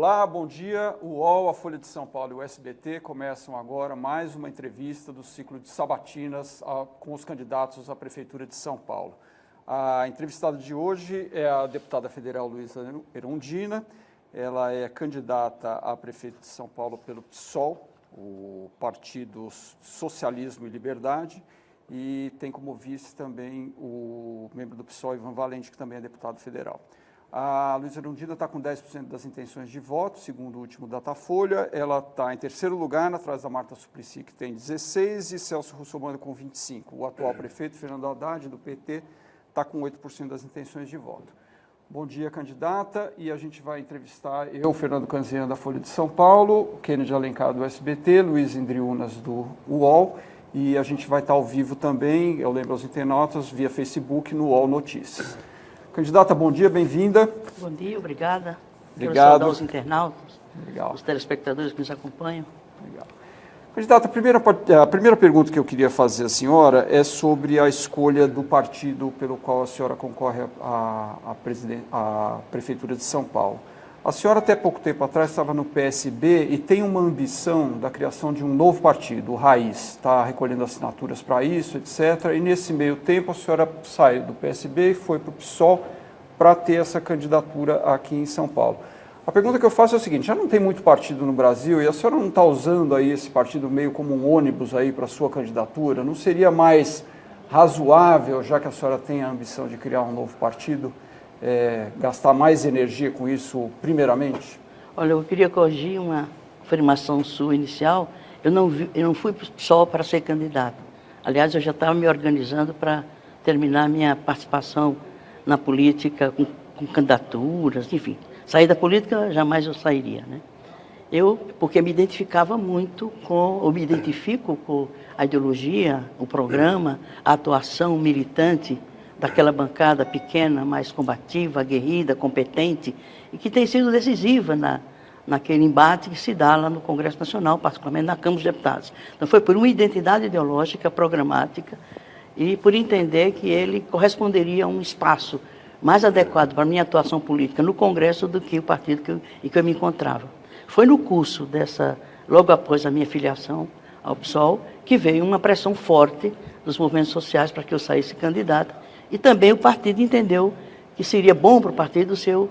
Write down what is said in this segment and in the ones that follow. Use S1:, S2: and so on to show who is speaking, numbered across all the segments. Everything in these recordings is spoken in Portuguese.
S1: Olá, bom dia. O UOL, a Folha de São Paulo e o SBT começam agora mais uma entrevista do ciclo de sabatinas com os candidatos à Prefeitura de São Paulo. A entrevistada de hoje é a deputada federal Luísa Erundina. Ela é candidata a prefeito de São Paulo pelo PSOL, o Partido Socialismo e Liberdade, e tem como vice também o membro do PSOL, Ivan Valente, que também é deputado federal. A Luísa Erundina está com 10% das intenções de voto, segundo o último Datafolha. Ela está em terceiro lugar, atrás da Marta Suplicy, que tem 16%, e Celso Russomano com 25%. O atual prefeito, Fernando Haddad, do PT, está com 8% das intenções de voto. Bom dia, candidata, e a gente vai entrevistar eu, Fernando Canzian, da Folha de São Paulo, Kennedy Alencar, do SBT, Luiz Indriunas, do UOL, e a gente vai estar ao vivo também, eu lembro aos internautas, via Facebook, no UOL Notícias. Candidata, bom dia, bem-vinda.
S2: Bom dia, obrigada.
S1: Obrigado.
S2: Quero saudar os internautas,
S1: Legal.
S2: os telespectadores que nos acompanham.
S1: Legal. Candidata, a primeira pergunta que eu queria fazer à senhora é sobre a escolha do partido pelo qual a senhora concorre à Prefeitura de São Paulo. A senhora, até pouco tempo atrás, estava no PSB e tem uma ambição da criação de um novo partido, o Raiz. Está recolhendo assinaturas para isso, etc. E, nesse meio tempo, a senhora saiu do PSB e foi para o PSOL para ter essa candidatura aqui em São Paulo. A pergunta que eu faço é a seguinte: já não tem muito partido no Brasil e a senhora não está usando aí esse partido meio como um ônibus aí para a sua candidatura? Não seria mais razoável, já que a senhora tem a ambição de criar um novo partido, gastar mais energia com isso primeiramente?
S2: Olha, eu queria corrigir uma afirmação sua inicial. Eu não fui só para ser candidata. Aliás, eu já estava me organizando para terminar minha participação na política com candidaturas, enfim. Sair da política, jamais eu sairia, né? Porque me identificava muito ou me identifico com a ideologia, o programa, a atuação militante daquela bancada pequena, mais combativa, aguerrida, competente, e que tem sido decisiva naquele embate que se dá lá no Congresso Nacional, particularmente na Câmara dos Deputados. Então foi por uma identidade ideológica, programática, e por entender que ele corresponderia a um espaço mais adequado para a minha atuação política no Congresso do que o partido em que eu me encontrava. Foi no curso logo após a minha filiação ao PSOL, que veio uma pressão forte dos movimentos sociais para que eu saísse candidata, e também o partido entendeu que seria bom para o partido se eu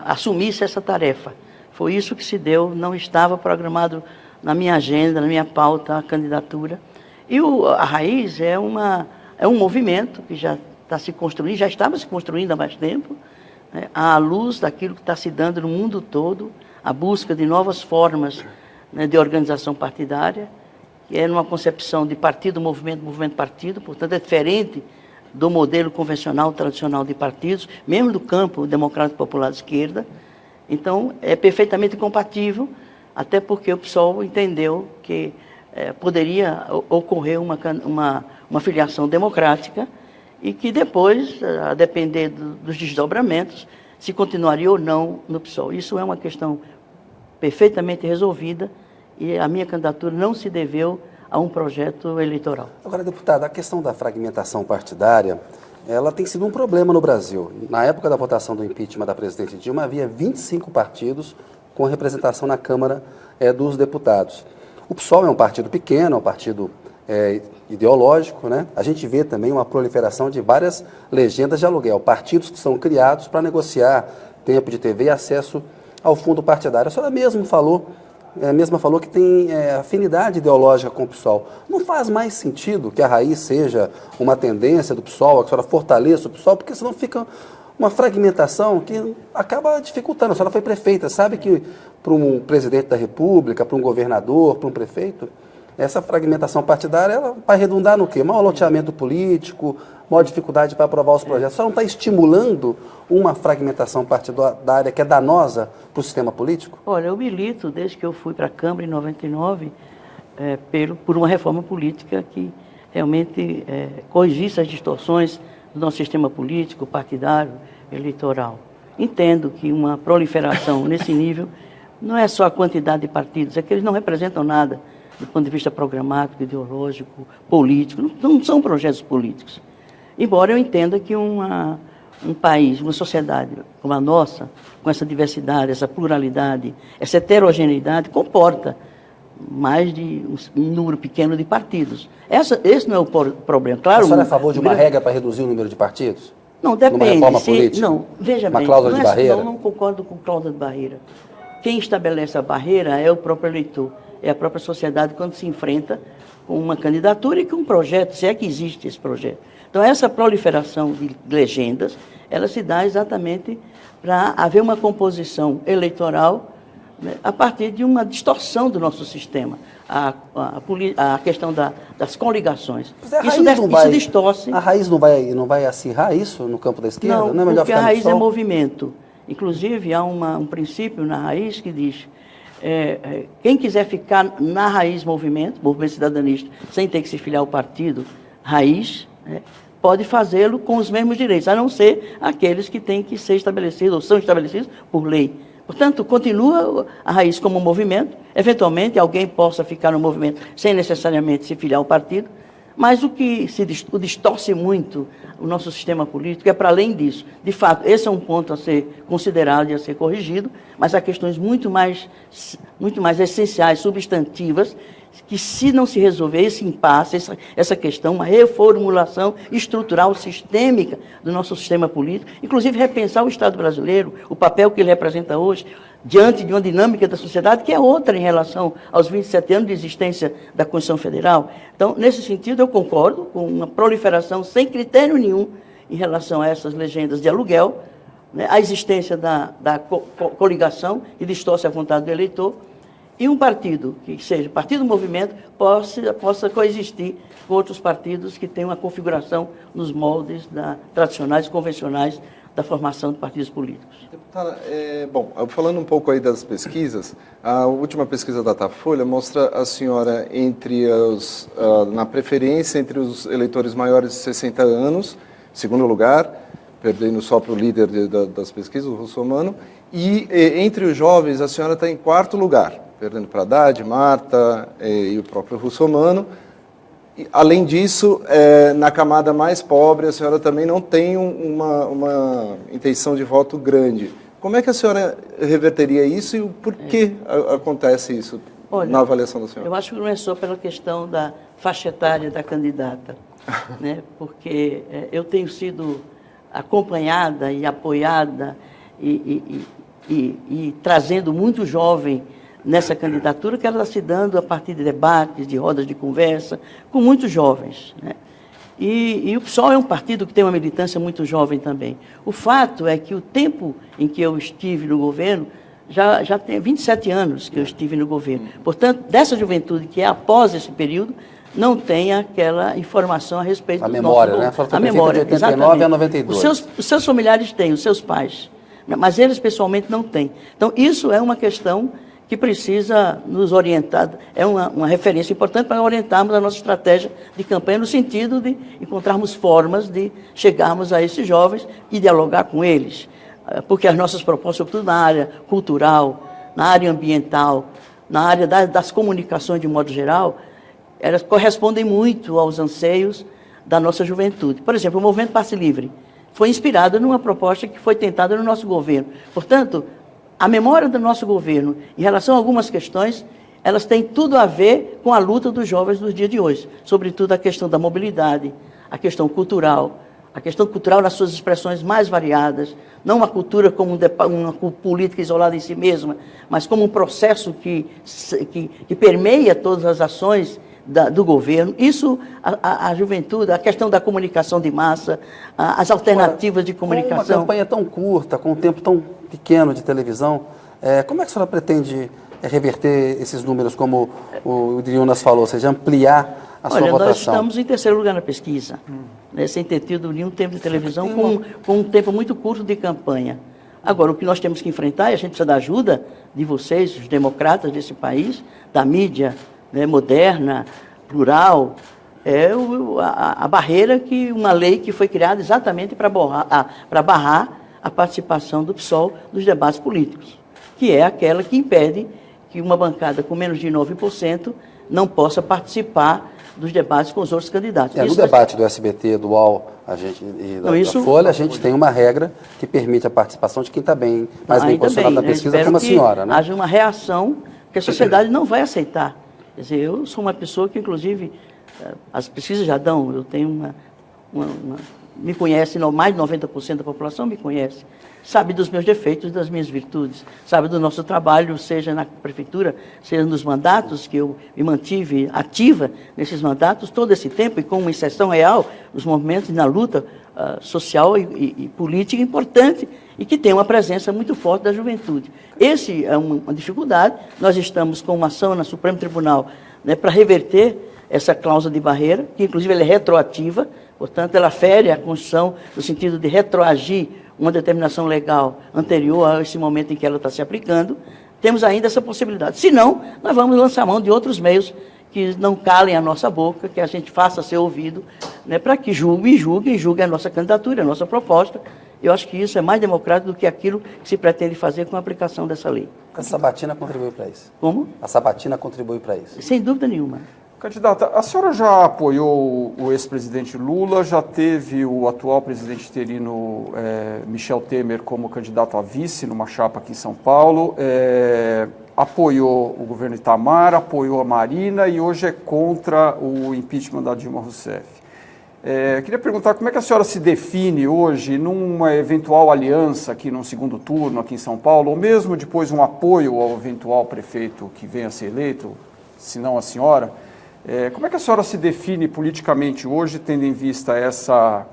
S2: assumisse essa tarefa. Foi isso que se deu, não estava programado na minha agenda, na minha pauta, a candidatura. E a Raiz é um movimento que já está se construindo, já estava se construindo há mais tempo, né, à luz daquilo que está se dando no mundo todo, a busca de novas formas, né, de organização partidária, que é numa concepção de partido, movimento, partido, portanto é diferente do modelo convencional, tradicional de partidos, mesmo do campo democrático popular de esquerda. Então, é perfeitamente compatível, até porque o PSOL entendeu que poderia ocorrer uma filiação democrática e que depois, a depender dos desdobramentos, se continuaria ou não no PSOL. Isso é uma questão perfeitamente resolvida e a minha candidatura não se deveu a um projeto eleitoral.
S3: Agora, deputada, a questão da fragmentação partidária, ela tem sido um problema no Brasil. Na época da votação do impeachment da presidente Dilma, havia 25 partidos com representação na Câmara dos Deputados. O PSOL é um partido pequeno, é um partido ideológico, né? A gente vê também uma proliferação de várias legendas de aluguel, partidos que são criados para negociar tempo de TV e acesso ao fundo partidário. A senhora mesma falou que tem afinidade ideológica com o PSOL. Não faz mais sentido que a Raiz seja uma tendência do PSOL, que a senhora fortaleça o PSOL, porque senão fica uma fragmentação que acaba dificultando. A senhora foi prefeita, sabe que para um presidente da República, para um governador, para um prefeito, essa fragmentação partidária ela vai redundar no quê? Maior loteamento político, maior dificuldade para aprovar os projetos. A senhora não está estimulando uma fragmentação partidária que é danosa para o sistema político?
S2: Olha, eu milito desde que eu fui para a Câmara em 99 por uma reforma política que realmente corrigisse as distorções do nosso sistema político, partidário, eleitoral. Entendo que uma proliferação nesse nível não é só a quantidade de partidos, é que eles não representam nada do ponto de vista programático, ideológico, político, não são projetos políticos. Embora eu entenda que um país, uma sociedade como a nossa, com essa diversidade, essa pluralidade, essa heterogeneidade, comporta mais de um número pequeno de partidos. Esse não é o problema. Claro,
S3: a senhora é a favor de uma regra para reduzir o número de partidos?
S2: Não, depende.
S3: Numa reforma política?
S2: Não, veja
S3: uma
S2: bem.
S3: cláusula de barreira?
S2: Não concordo com cláusula de barreira. Quem estabelece a barreira é o próprio eleitor, é a própria sociedade quando se enfrenta com uma candidatura e com um projeto, se é que existe esse projeto. Então, essa proliferação de legendas, ela se dá exatamente para haver uma composição eleitoral, né, a partir de uma distorção do nosso sistema. A questão das coligações. Isso distorce.
S3: A raiz não vai acirrar isso no campo da esquerda? Não é melhor
S2: porque
S3: ficar
S2: a raiz
S3: no sol?
S2: é movimento. Inclusive, há um princípio na raiz que diz quem quiser ficar na raiz movimento cidadanista, sem ter que se filiar ao partido raiz, pode fazê-lo com os mesmos direitos, a não ser aqueles que têm que ser estabelecidos ou são estabelecidos por lei. Portanto, continua a raiz como movimento, eventualmente alguém possa ficar no movimento sem necessariamente se filiar ao partido, mas o que distorce muito o nosso sistema político é para além disso. De fato, esse é um ponto a ser considerado e a ser corrigido, mas há questões muito mais essenciais, substantivas, que se não se resolver esse impasse, essa questão, uma reformulação estrutural, sistêmica do nosso sistema político, inclusive repensar o Estado brasileiro, o papel que ele representa hoje, diante de uma dinâmica da sociedade que é outra em relação aos 27 anos de existência da Constituição Federal. Então, nesse sentido, eu concordo com uma proliferação sem critério nenhum em relação a essas legendas de aluguel, né, a existência da coligação, que distorce a vontade do eleitor, e um partido, que seja partido movimento, possa coexistir com outros partidos que têm uma configuração nos moldes tradicionais e convencionais da formação de partidos políticos.
S4: Deputada, falando um pouco aí das pesquisas, a última pesquisa da Datafolha mostra a senhora na preferência entre os eleitores maiores de 60 anos, segundo lugar, perdendo só para o líder das pesquisas, o Russomano, e entre os jovens a senhora está em quarto lugar, perdendo para Haddad, Marta e o próprio Russomano. Além disso, na camada mais pobre, a senhora também não tem uma intenção de voto grande. Como é que a senhora reverteria isso e por que acontece isso? Olha, na avaliação da senhora?
S2: Eu acho que não é só pela questão da faixa etária da candidata, né? Porque eu tenho sido acompanhada e apoiada e trazendo muito jovem nessa candidatura, que ela está se dando a partir de debates, de rodas de conversa, com muitos jovens, né? E o PSOL é um partido que tem uma militância muito jovem também. O fato é que o tempo em que eu estive no governo, já tem 27 anos que eu estive no governo. Portanto, dessa juventude que é após esse período, não tem aquela informação a respeito do
S3: memória, né?
S2: A memória,
S3: de 89 a 92.
S2: Os seus familiares têm, os seus pais, mas eles pessoalmente não têm. Então, isso é uma questão que precisa nos orientar, é uma referência importante para orientarmos a nossa estratégia de campanha no sentido de encontrarmos formas de chegarmos a esses jovens e dialogar com eles, porque as nossas propostas, sobretudo na área cultural, na área ambiental, na área das comunicações de modo geral, elas correspondem muito aos anseios da nossa juventude. Por exemplo, o Movimento Passe Livre foi inspirado numa proposta que foi tentada no nosso governo. Portanto, a memória do nosso governo, em relação a algumas questões, elas têm tudo a ver com a luta dos jovens dos dias de hoje, sobretudo a questão da mobilidade, a questão cultural nas suas expressões mais variadas, não uma cultura como uma política isolada em si mesma, mas como um processo que permeia todas as ações do governo. Isso, a juventude, a questão da comunicação de massa, as alternativas de comunicação.
S3: Com uma campanha tão curta, com um tempo tão pequeno de televisão, como é que a senhora pretende reverter esses números, como o Idrionas falou, ou seja, ampliar a sua votação?
S2: Nós estamos em terceiro lugar na pesquisa, né, sem ter tido nenhum tempo de televisão, com um tempo muito curto de campanha. Agora, o que nós temos que enfrentar, e a gente precisa da ajuda de vocês, os democratas desse país, da mídia, né, moderna, plural, é a barreira uma lei que foi criada exatamente para barrar a participação do PSOL nos debates políticos, que é aquela que impede que uma bancada com menos de 9% não possa participar dos debates com os outros candidatos.
S3: No debate do SBT, do UOL da Folha, a gente tem uma regra que permite a participação de quem está mais bem posicionado na pesquisa, como a senhora. Né?
S2: Haja uma reação que a sociedade não vai aceitar. Quer dizer, eu sou uma pessoa que, inclusive, as pesquisas já dão, eu tenho me conhece, mais de 90% da população me conhece, sabe dos meus defeitos, das minhas virtudes, sabe do nosso trabalho, seja na prefeitura, seja nos mandatos, que eu me mantive ativa nesses mandatos todo esse tempo e com uma inserção real nos movimentos na luta social e política importante e que tem uma presença muito forte da juventude. Esse é uma dificuldade. Nós estamos com uma ação no Supremo Tribunal, né, para reverter essa cláusula de barreira, que inclusive ela é retroativa, portanto ela fere a Constituição no sentido de retroagir uma determinação legal anterior a esse momento em que ela está se aplicando. Temos ainda essa possibilidade. Se não, nós vamos lançar mão de outros meios que não calem a nossa boca, que a gente faça ser ouvido, né, para que julguem a nossa candidatura, a nossa proposta. Eu acho que isso é mais democrático do que aquilo que se pretende fazer com a aplicação dessa lei.
S3: A Sabatina contribui para isso?
S2: Como?
S3: A Sabatina contribui para isso?
S2: Sem dúvida nenhuma.
S1: Candidata, a senhora já apoiou o ex-presidente Lula, já teve o atual presidente interino Michel Temer como candidato a vice numa chapa aqui em São Paulo, apoiou o governo Itamar, apoiou a Marina e hoje é contra o impeachment da Dilma Rousseff. Queria perguntar como é que a senhora se define hoje numa eventual aliança aqui num segundo turno aqui em São Paulo, ou mesmo depois um apoio ao eventual prefeito que venha a ser eleito, se não a senhora. Como é que a senhora se define politicamente hoje, tendo em vista essa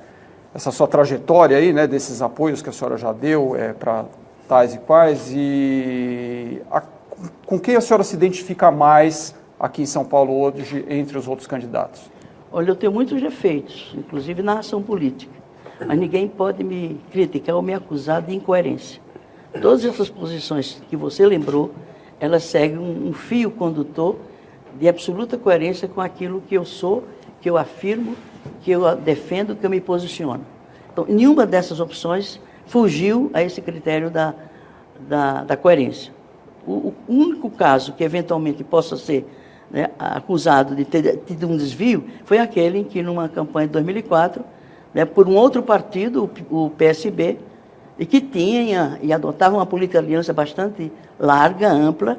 S1: sua trajetória aí, né, desses apoios que a senhora já deu para tais e quais, e com quem a senhora se identifica mais aqui em São Paulo hoje entre os outros candidatos?
S2: Olha, eu tenho muitos defeitos, inclusive na ação política, mas ninguém pode me criticar ou me acusar de incoerência. Todas essas posições que você lembrou, elas seguem um fio condutor de absoluta coerência com aquilo que eu sou, que eu afirmo, que eu defendo, que eu me posiciono. Então, nenhuma dessas opções fugiu a esse critério da coerência. O único caso que eventualmente possa ser, né, acusado de ter tido um desvio foi aquele em que, numa campanha de 2004, né, por um outro partido, o PSB, e que tinha e adotava uma política de aliança bastante larga, ampla,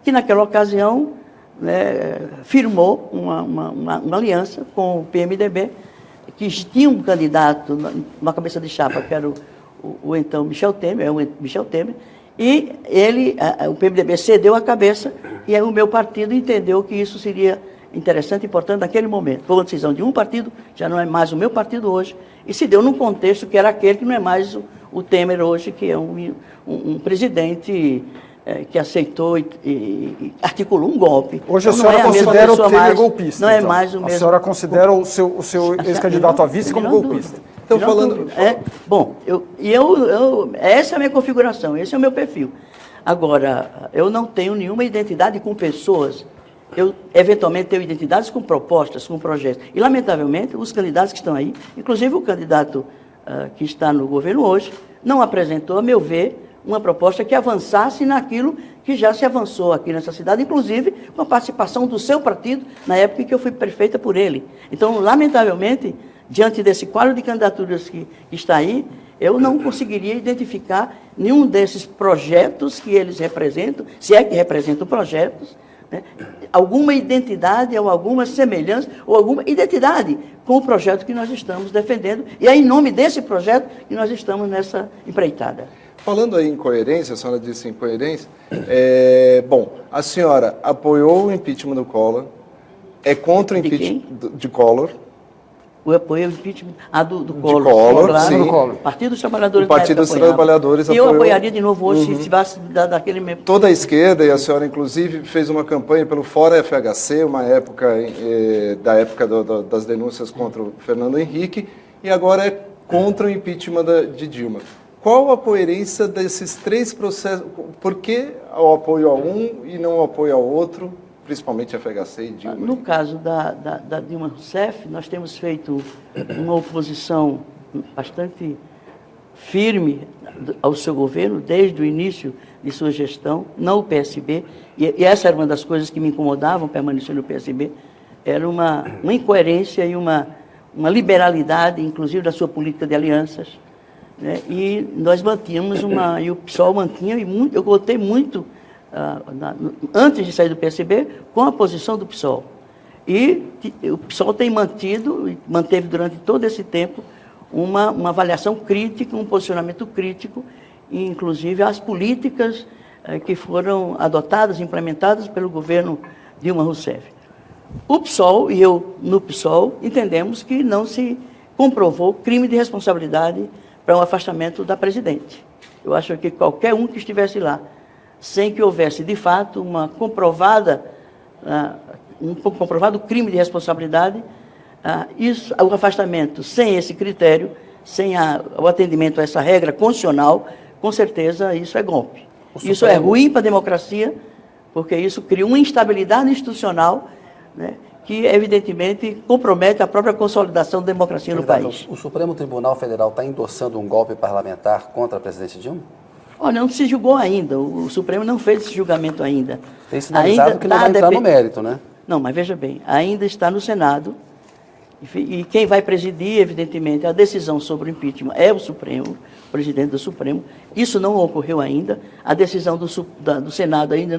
S2: que naquela ocasião, né, firmou uma aliança com o PMDB, que tinha um candidato na cabeça de chapa, que era o então Michel Temer, e o PMDB cedeu a cabeça, e aí o meu partido entendeu que isso seria interessante e importante naquele momento. Foi uma decisão de um partido, já não é mais o meu partido hoje, e se deu num contexto que era aquele que não é mais o Temer hoje, que é um presidente que aceitou e articulou um golpe.
S1: Hoje então, a senhora considera o Temer golpista?
S2: Não é mais o mesmo.
S1: A senhora considera o seu ex-candidato a vice como golpista?
S2: Então, falando... Bom, essa é a minha configuração, esse é o meu perfil. Agora, eu não tenho nenhuma identidade com pessoas. Eu, eventualmente, tenho identidades com propostas, com projetos. E, lamentavelmente, os candidatos que estão aí, inclusive o candidato que está no governo hoje, não apresentou, a meu ver, uma proposta que avançasse naquilo que já se avançou aqui nessa cidade, inclusive com a participação do seu partido, na época em que eu fui prefeita por ele. Então, lamentavelmente, diante desse quadro de candidaturas que está aí, eu não conseguiria identificar nenhum desses projetos que eles representam, se é que representam projetos, né, alguma identidade ou alguma semelhança ou alguma identidade com o projeto que nós estamos defendendo, e é em nome desse projeto que nós estamos nessa empreitada.
S4: Falando aí em coerência, a senhora disse incoerência, bom, a senhora apoiou o impeachment do Collor, é contra o impeachment de Collor.
S2: O apoio ao impeachment do Collor.
S4: De Collor,
S2: claro,
S4: sim.
S2: Do Collor. Partido dos Trabalhadores.
S4: O Partido dos Trabalhadores
S2: apoiou. E eu apoiaria de novo hoje, se tivesse daquele mesmo.
S4: Toda a esquerda, e a senhora inclusive fez uma campanha pelo Fora FHC, uma época, da época das denúncias contra o Fernando Henrique, e agora é contra o impeachment de Dilma. Qual a coerência desses três processos? Por que o apoio a um e não o apoio ao outro, principalmente a FHC e Dilma?
S2: No caso da Dilma Rousseff, nós temos feito uma oposição bastante firme ao seu governo, desde o início de sua gestão, não o PSB, e essa era uma das coisas que me incomodavam, permanecer no PSB, era uma incoerência e uma liberalidade, inclusive, da sua política de alianças, né? E nós mantínhamos e o PSOL mantinha, eu votei muito, antes de sair do PSB, com a posição do PSOL. E o PSOL tem manteve durante todo esse tempo uma avaliação crítica, um posicionamento crítico, inclusive às políticas que foram adotadas, implementadas pelo governo Dilma Rousseff. O PSOL e eu, no PSOL, entendemos que não se comprovou crime de responsabilidade para um afastamento da presidente. Eu acho que qualquer um que estivesse lá, sem que houvesse, de fato, um comprovado crime de responsabilidade, o afastamento sem esse critério, sem o atendimento a essa regra constitucional, com certeza isso é golpe. Isso é ruim para a democracia, porque isso cria uma instabilidade institucional, né, que, evidentemente, compromete a própria consolidação da democracia no país.
S3: O Supremo Tribunal Federal está endossando um golpe parlamentar contra a presidente Dilma?
S2: Olha, não se julgou ainda, o Supremo não fez esse julgamento ainda.
S3: Tem sinalizado que não vai entrar no mérito, né?
S2: Não, mas veja bem, ainda está no Senado, e quem vai presidir, evidentemente, a decisão sobre o impeachment é o Supremo, o presidente do Supremo. Isso não ocorreu ainda, a decisão do Senado ainda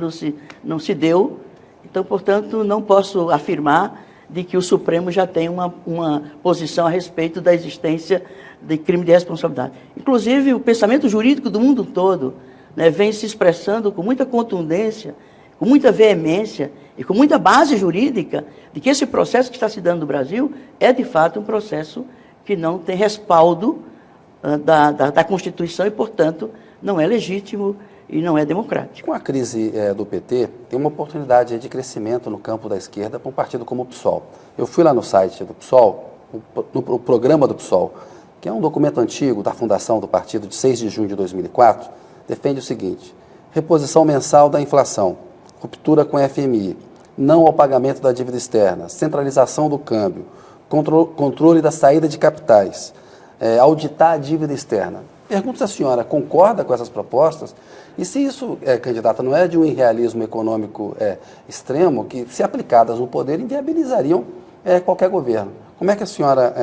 S2: não se deu, então, portanto, não posso afirmar de que o Supremo já tem uma posição a respeito da existência de crime de responsabilidade. Inclusive, o pensamento jurídico do mundo todo, né, vem se expressando com muita contundência, com muita veemência e com muita base jurídica de que esse processo que está se dando no Brasil é, de fato, um processo que não tem respaldo da Constituição e, portanto, não é legítimo e não é democrático.
S3: Com a crise do PT, tem uma oportunidade de crescimento no campo da esquerda para um partido como o PSOL. Eu fui lá no site do PSOL, no programa do PSOL, que é um documento antigo da fundação do partido de 6 de junho de 2004, defende o seguinte: reposição mensal da inflação, ruptura com a FMI, não ao pagamento da dívida externa, centralização do câmbio, controle da saída de capitais, auditar a dívida externa. Pergunto se a senhora concorda com essas propostas e se isso, candidata, não é de um irrealismo econômico extremo que, se aplicadas no poder, inviabilizariam qualquer governo. Como é que a senhora,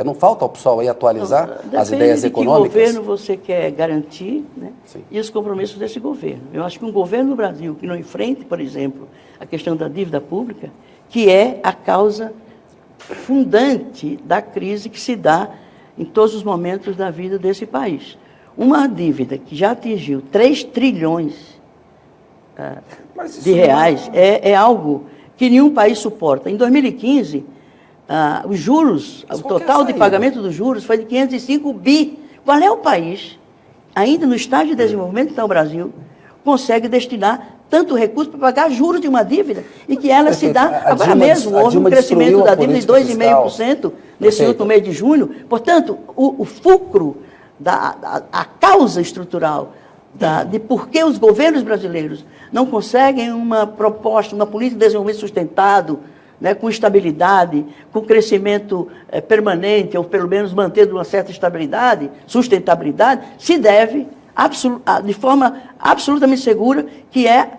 S3: não falta ao PSOL aí atualizar as ideias econômicas?
S2: Depende de que governo você quer garantir, né, e os compromissos desse governo. Eu acho que um governo no Brasil que não enfrente, por exemplo, a questão da dívida pública, que é a causa fundante da crise que se dá em todos os momentos da vida desse país. Uma dívida que já atingiu 3 trilhões de reais é algo que nenhum país suporta. Em 2015, os juros, o total de pagamento dos juros foi de 505 bi. Qual é o país, ainda no estágio de desenvolvimento que está o Brasil, consegue destinar tanto recurso para pagar juros de uma dívida e que ela se dá agora mesmo? Houve um crescimento da dívida de 2,5% nesse último mês de junho. Portanto, o fulcro, a causa estrutural de por que os governos brasileiros não conseguem uma proposta, uma política de desenvolvimento sustentado, né, com estabilidade, com crescimento permanente, ou pelo menos mantendo uma certa estabilidade, sustentabilidade, se deve de forma absolutamente segura, que é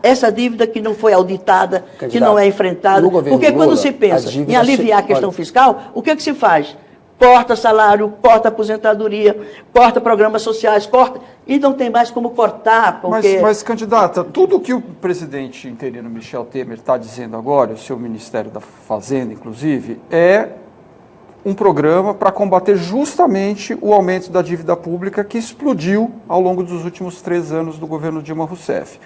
S2: essa dívida que não foi auditada, candidato, que não é enfrentada. Porque quando se pensa em aliviar a questão fiscal, o que se faz? Corta salário, corta aposentadoria, corta programas sociais, corta, e não tem mais como cortar. Porque...
S1: Mas, candidata, tudo que o presidente interino Michel Temer está dizendo agora, o seu Ministério da Fazenda, inclusive, é um programa para combater justamente o aumento da dívida pública que explodiu ao longo dos últimos 3 anos do governo Dilma Rousseff.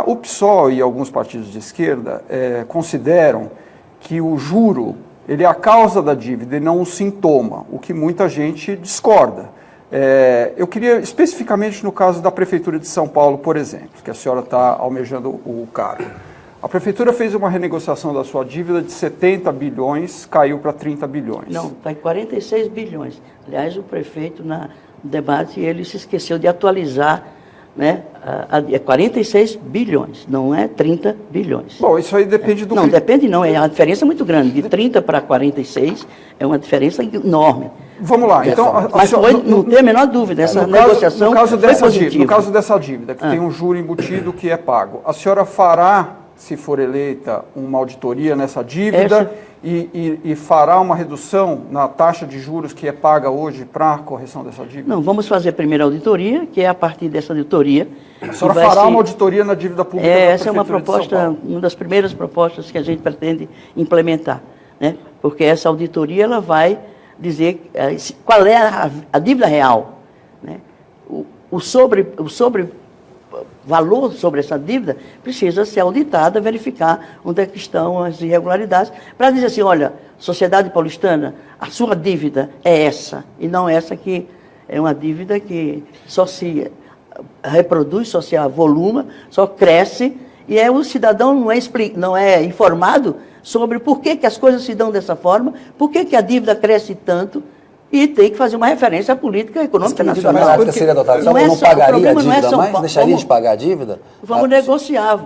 S1: O PSOL e alguns partidos de esquerda consideram que o juro ele é a causa da dívida e não um sintoma, o que muita gente discorda. Eu queria, especificamente no caso da Prefeitura de São Paulo, por exemplo, que a senhora está almejando o cargo. A Prefeitura fez uma renegociação da sua dívida de 70 bilhões, caiu para 30 bilhões.
S2: Não, está em 46 bilhões. Aliás, o prefeito, no debate, ele se esqueceu de atualizar, né, 46 bilhões, não é 30 bilhões.
S1: Bom, isso aí depende do...
S2: Não, depende não, a diferença é muito grande. De 30 para 46 é uma diferença enorme.
S1: Vamos lá, então...
S2: Mas não tem a menor dúvida, essa negociação foi positiva.
S1: No caso dessa dívida, que tem um juro embutido que é pago, a senhora fará se for eleita, uma auditoria nessa dívida e fará uma redução na taxa de juros que é paga hoje para a correção dessa dívida?
S2: Não, vamos fazer a primeira auditoria, que é a partir dessa auditoria...
S1: A senhora fará uma auditoria na dívida pública da
S2: essa é uma
S1: Prefeitura de São Paulo.
S2: uma das primeiras propostas que a gente pretende implementar, né? Porque essa auditoria ela vai dizer qual é a dívida real, né? O valor sobre essa dívida precisa ser auditada, verificar onde é que estão as irregularidades, para dizer assim, olha, sociedade paulistana, a sua dívida é essa, e não essa que é uma dívida que só se reproduz, só se avoluma, só cresce, e o cidadão não é informado sobre por que as coisas se dão dessa forma, por que a dívida cresce tanto, e tem que fazer uma referência à política econômica nacional.
S3: Mas que seria adotada? Não pagaria a dívida mais? Deixaria de pagar a dívida?
S2: Vamos negociar,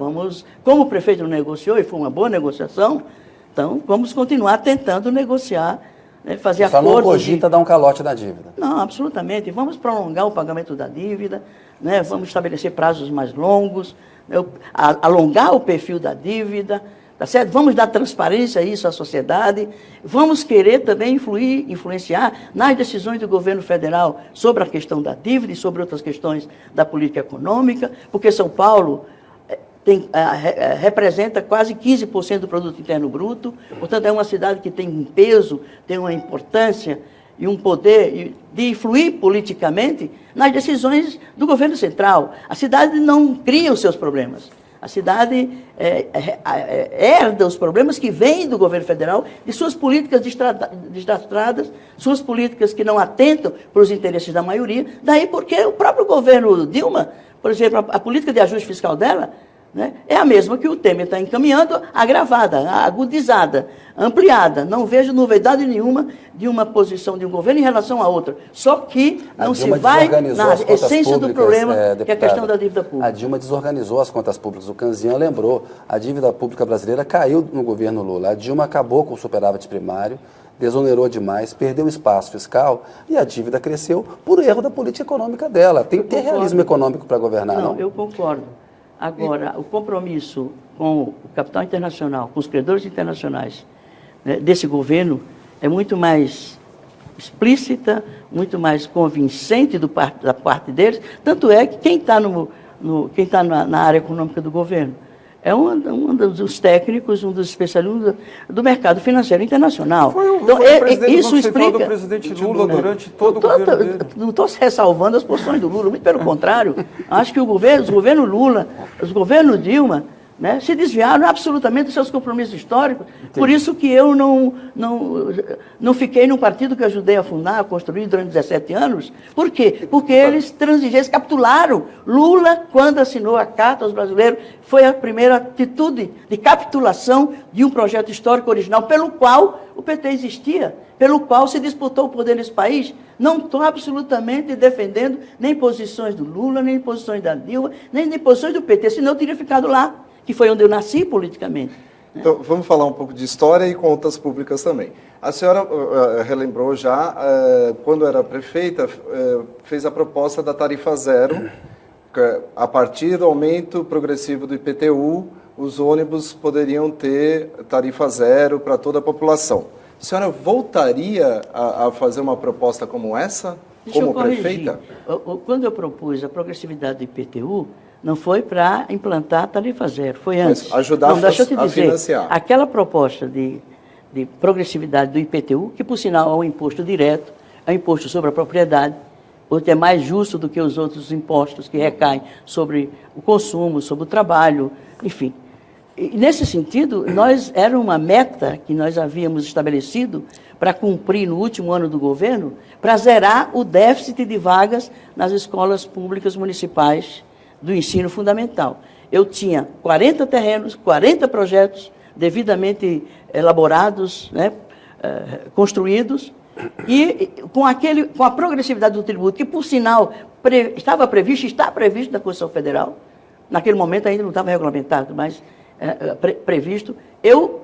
S2: como o prefeito negociou, e foi uma boa negociação, então vamos continuar tentando negociar, né, fazer acordos.
S3: Só não cogita dar um calote na dívida?
S2: Não, absolutamente. Vamos prolongar o pagamento da dívida, né, vamos estabelecer prazos mais longos, alongar o perfil da dívida, tá certo? Vamos dar transparência a isso à sociedade, vamos querer também influenciar nas decisões do governo federal sobre a questão da dívida e sobre outras questões da política econômica, porque São Paulo representa quase 15% do produto interno bruto, portanto é uma cidade que tem um peso, tem uma importância e um poder de influir politicamente nas decisões do governo central. A cidade não cria os seus problemas. A cidade herda os problemas que vêm do governo federal, de suas políticas desastradas, suas políticas que não atentam para os interesses da maioria. Daí porque o próprio governo Dilma, por exemplo, a política de ajuste fiscal dela, né, é a mesma que o Temer está encaminhando, agravada, agudizada, ampliada. Não vejo novidade nenhuma de uma posição de um governo em relação a outra. Só que não se vai na essência do problema, que é a questão da dívida pública.
S3: A Dilma desorganizou as contas públicas. O Canzian lembrou, a dívida pública brasileira caiu no governo Lula. A Dilma acabou com o superávit primário, desonerou demais, perdeu espaço fiscal e a dívida cresceu por erro da política econômica dela. Tem que ter realismo econômico para governar, não?
S2: Eu concordo. Agora, o compromisso com o capital internacional, com os credores internacionais, né, desse governo é muito mais explícita, muito mais convincente da parte deles. Tanto é que quem está na área econômica do governo é um dos técnicos, um dos especialistas do mercado financeiro internacional.
S1: Foi o presidente isso explica do presidente Lula durante todo o governo dele.
S2: Não estou ressalvando as posições do Lula, muito pelo contrário. Acho que os governos Lula, os governos Dilma, né, se desviaram absolutamente dos seus compromissos históricos. Entendi. Por isso que eu não fiquei num partido que eu ajudei a fundar, a construir durante 17 anos. Por quê? Porque eles transigentes, capitularam. Lula, quando assinou a Carta aos Brasileiros, foi a primeira atitude de capitulação de um projeto histórico original pelo qual o PT existia, pelo qual se disputou o poder nesse país. Não estou absolutamente defendendo nem posições do Lula, nem posições da Dilma, nem posições do PT, senão eu teria ficado lá, que foi onde eu nasci politicamente.
S4: Então, vamos falar um pouco de história e contas públicas também. A senhora relembrou já, quando era prefeita, fez a proposta da tarifa zero, a partir do aumento progressivo do IPTU, os ônibus poderiam ter tarifa zero para toda a população. A senhora voltaria a fazer uma proposta como essa, como prefeita?
S2: Quando eu propus a progressividade do IPTU, não foi para implantar a tarifa zero, foi antes.
S4: Mas ajudar a financiar.
S2: Aquela proposta de progressividade do IPTU, que por sinal é um imposto direto, é um imposto sobre a propriedade, porque é mais justo do que os outros impostos que recaem sobre o consumo, sobre o trabalho, enfim. E, nesse sentido, era uma meta que nós havíamos estabelecido para cumprir no último ano do governo, para zerar o déficit de vagas nas escolas públicas municipais do ensino fundamental. Eu tinha 40 terrenos, 40 projetos devidamente elaborados, né, construídos, e com a progressividade do tributo, que por sinal estava previsto, está previsto na Constituição Federal, naquele momento ainda não estava regulamentado, mas previsto, eu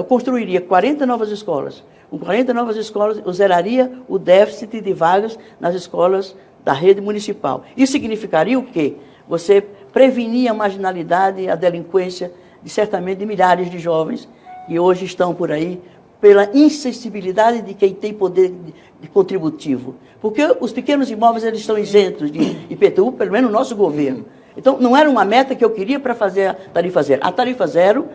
S2: construiria 40 novas escolas. Com 40 novas escolas, eu zeraria o déficit de vagas nas escolas da rede municipal. Isso significaria o quê? Você prevenir a marginalidade, a delinquência, certamente de milhares de jovens que hoje estão por aí, pela insensibilidade de quem tem poder de contributivo. Porque os pequenos imóveis eles estão isentos de IPTU, pelo menos no nosso governo. Então, não era uma meta que eu queria para fazer a tarifa zero. A tarifa zero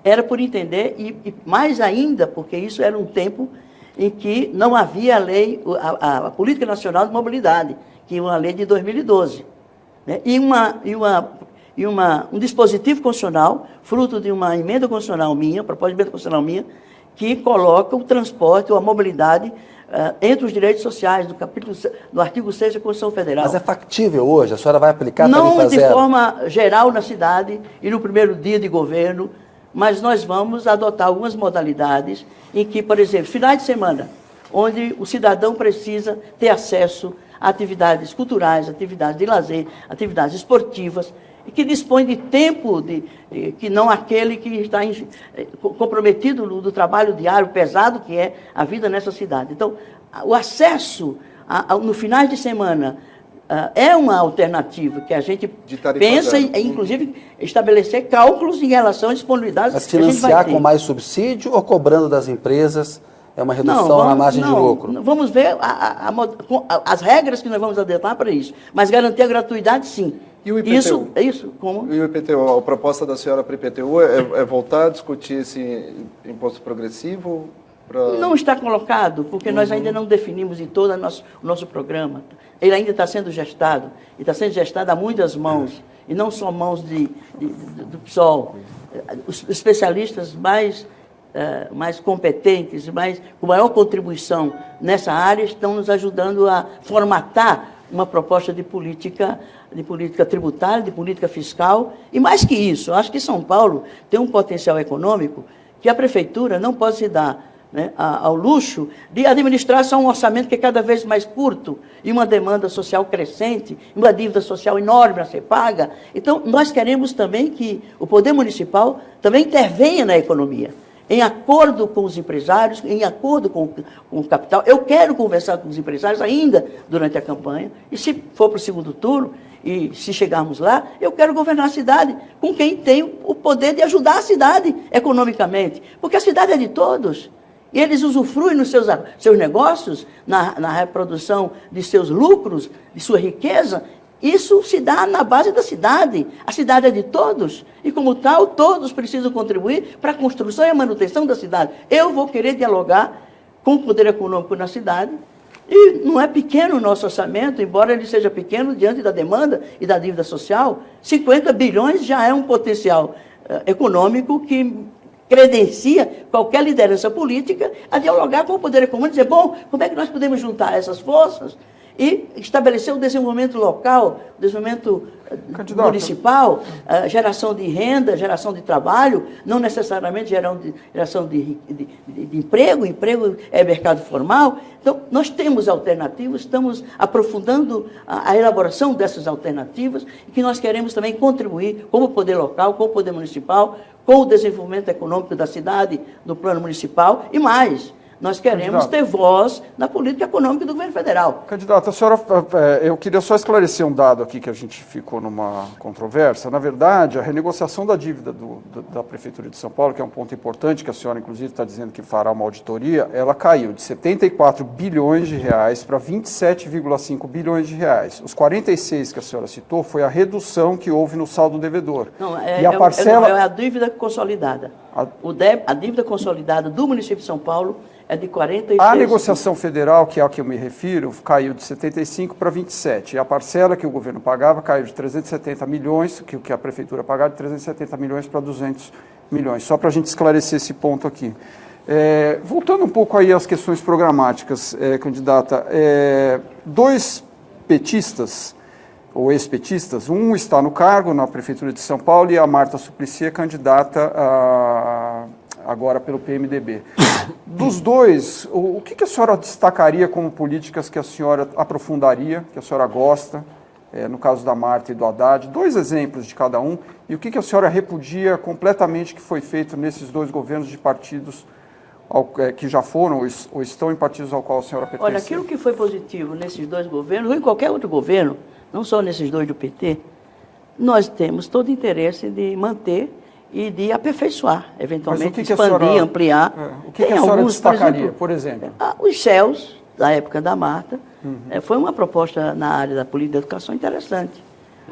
S2: era por entender, e mais ainda, porque isso era um tempo em que não havia a lei, a Política Nacional de Mobilidade, que é uma lei de 2012. Né? Um dispositivo constitucional, fruto de uma emenda constitucional minha, proposta de emenda constitucional minha, que coloca o transporte ou a mobilidade entre os direitos sociais, do artigo 6 da Constituição Federal.
S3: Mas é factível hoje? A senhora vai aplicar a tarifa
S2: zero? Não de forma geral na cidade e no primeiro dia de governo, mas nós vamos adotar algumas modalidades em que, por exemplo, finais de semana, onde o cidadão precisa ter acesso a atividades culturais, atividades de lazer, atividades esportivas, e que dispõe de tempo, que não aquele que está comprometido no trabalho diário pesado que é a vida nessa cidade. Então, o acesso no finais de semana é uma alternativa que a gente pensa e, inclusive, estabelecer cálculos em relação às disponibilidades.
S3: Mas financiar com mais subsídio ou cobrando das empresas é uma redução na margem de lucro?
S2: Vamos ver as regras que nós vamos adotar para isso. Mas garantir a gratuidade, sim.
S4: E o IPTU?
S2: Isso, como?
S4: E o IPTU, a proposta da senhora para o IPTU é voltar a discutir esse imposto progressivo?
S2: Não está colocado, porque nós ainda não definimos em todo o nosso programa. Ele ainda está sendo gestado, e está sendo gestado a muitas mãos, e não só mãos do PSOL. Os especialistas mais competentes, com maior contribuição nessa área, estão nos ajudando a formatar uma proposta de política tributária, de política fiscal, e mais que isso, eu acho que São Paulo tem um potencial econômico que a prefeitura não pode se dar, né, ao luxo de administrar só um orçamento que é cada vez mais curto e uma demanda social crescente, uma dívida social enorme a ser paga. Então, nós queremos também que o poder municipal também intervenha na economia, em acordo com os empresários, em acordo com o capital. Eu quero conversar com os empresários ainda durante a campanha, e se for para o segundo turno, e se chegarmos lá, eu quero governar a cidade com quem tem o poder de ajudar a cidade economicamente, porque a cidade é de todos. E eles usufruem nos seus negócios, na reprodução de seus lucros, de sua riqueza. Isso se dá na base da cidade. A cidade é de todos. E, como tal, todos precisam contribuir para a construção e a manutenção da cidade. Eu vou querer dialogar com o poder econômico na cidade. E não é pequeno o nosso orçamento, embora ele seja pequeno diante da demanda e da dívida social. 50 bilhões já é um potencial econômico que credencia qualquer liderança política a dialogar com o poder econômico e dizer, bom, como é que nós podemos juntar essas forças e estabelecer o desenvolvimento local, o desenvolvimento municipal, geração de renda, geração de trabalho, não necessariamente geração de emprego é mercado formal. Então, nós temos alternativas, estamos aprofundando a elaboração dessas alternativas e que nós queremos também contribuir como poder local, como poder municipal, com o desenvolvimento econômico da cidade, no plano municipal e mais. Nós queremos ter voz na política econômica do governo federal.
S1: Candidata, a senhora, eu queria só esclarecer um dado aqui que a gente ficou numa controvérsia. Na verdade, a renegociação da dívida da Prefeitura de São Paulo, que é um ponto importante, que a senhora, inclusive, está dizendo que fará uma auditoria, ela caiu de 74 bilhões de reais para 27,5 bilhões de reais. Os 46 que a senhora citou foi a redução que houve no saldo devedor.
S2: Não,
S1: e a parcela...
S2: é a dívida consolidada. A dívida consolidada do município de São Paulo é de 46...
S1: A negociação federal, que é a que eu me refiro, caiu de 75 para 27. E a parcela que o governo pagava caiu de 370 milhões, que a prefeitura pagava, de 370 milhões para 200 milhões. Só para a gente esclarecer esse ponto aqui. Voltando um pouco aí às questões programáticas, candidata, dois petistas, ou ex-petistas, um está no cargo na Prefeitura de São Paulo e a Marta Suplicy é candidata agora pelo PMDB. Dos dois, o que a senhora destacaria como políticas que a senhora aprofundaria, que a senhora gosta, no caso da Marta e do Haddad? Dois exemplos de cada um, e o que a senhora repudia completamente que foi feito nesses dois governos de partidos que já foram ou estão em partidos ao qual a senhora pertence?
S2: Olha, aquilo que foi positivo nesses dois governos, ou em qualquer outro governo, não só nesses dois do PT, nós temos todo interesse de manter e de aperfeiçoar, eventualmente
S1: Mas o que
S2: expandir,
S1: a senhora,
S2: ampliar.
S1: O que a senhora destacaria, por exemplo?
S2: Os céus, da época da Marta, foi uma proposta na área da política da educação interessante.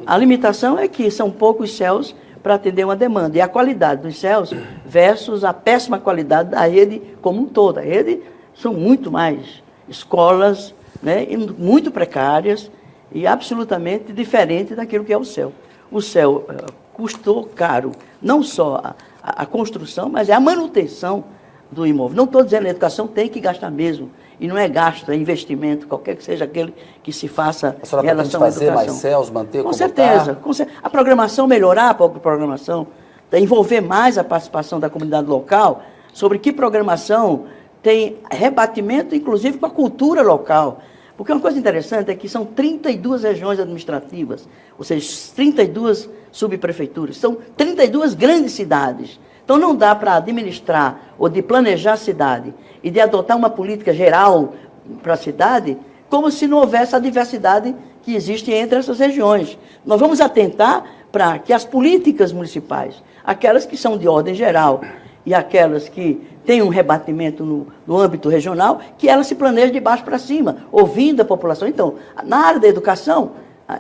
S2: A limitação é que são poucos céus para atender uma demanda. E a qualidade dos céus versus a péssima qualidade da rede como um todo. A rede são muito mais escolas, né, muito precárias e absolutamente diferente daquilo que é o céu. O céu custou caro, não só a construção, mas é a manutenção do imóvel. Não estou dizendo que a educação tem que gastar mesmo. E não é gasto, é investimento, qualquer que seja aquele que se faça em relação à educação.
S3: Fazer mais céus, manter
S2: com certeza, com certeza. A programação, melhorar a programação, envolver mais a participação da comunidade local, sobre que programação tem rebatimento, inclusive, com a cultura local. Porque uma coisa interessante é que são 32 regiões administrativas, ou seja, 32 subprefeituras, são 32 grandes cidades. Então não dá para administrar ou de planejar a cidade e de adotar uma política geral para a cidade como se não houvesse a diversidade que existe entre essas regiões. Nós vamos atentar para que as políticas municipais, aquelas que são de ordem geral e aquelas que têm um rebatimento no âmbito regional, que elas se planejem de baixo para cima, ouvindo a população. Então, na área da educação,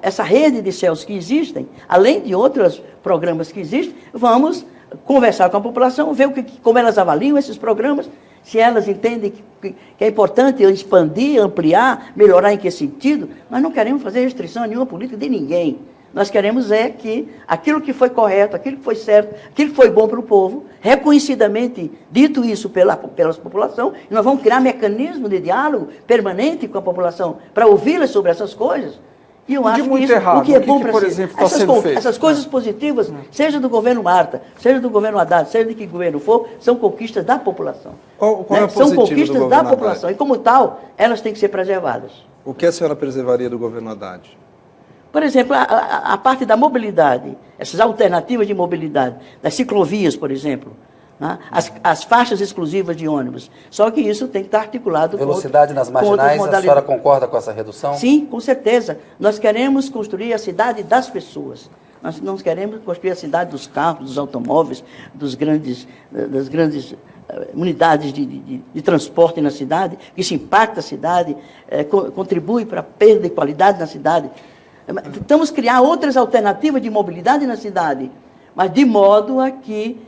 S2: essa rede de céus que existem, além de outros programas que existem, vamos conversar com a população, ver como elas avaliam esses programas, se elas entendem que é importante expandir, ampliar, melhorar em que sentido. Nós não queremos fazer restrição a nenhuma política de ninguém. Nós queremos que aquilo que foi correto, aquilo que foi certo, aquilo que foi bom para o povo, reconhecidamente dito isso pela população, e nós vamos criar mecanismo de diálogo permanente com a população para ouvi-las sobre essas coisas. E eu acho que isso, o que é bom para essas coisas positivas, seja do governo Marta, seja do governo Haddad, seja de que governo for, são conquistas da população.
S4: Qual é o positivo
S2: são conquistas
S4: do
S2: da população. E como tal, elas têm que ser preservadas.
S4: O que a senhora preservaria do governo Haddad?
S2: Por exemplo, a parte da mobilidade, essas alternativas de mobilidade, das ciclovias, por exemplo, né? As faixas exclusivas de ônibus. Só que isso tem que estar articulado
S3: velocidade nas marginais, a senhora concorda com essa redução?
S2: Sim, com certeza. Nós queremos construir a cidade das pessoas. Nós não queremos construir a cidade dos carros, dos automóveis, das grandes unidades de transporte na cidade. Isso impacta a cidade, contribui para a perda de qualidade na cidade. Tentamos criar outras alternativas de mobilidade na cidade, mas de modo a que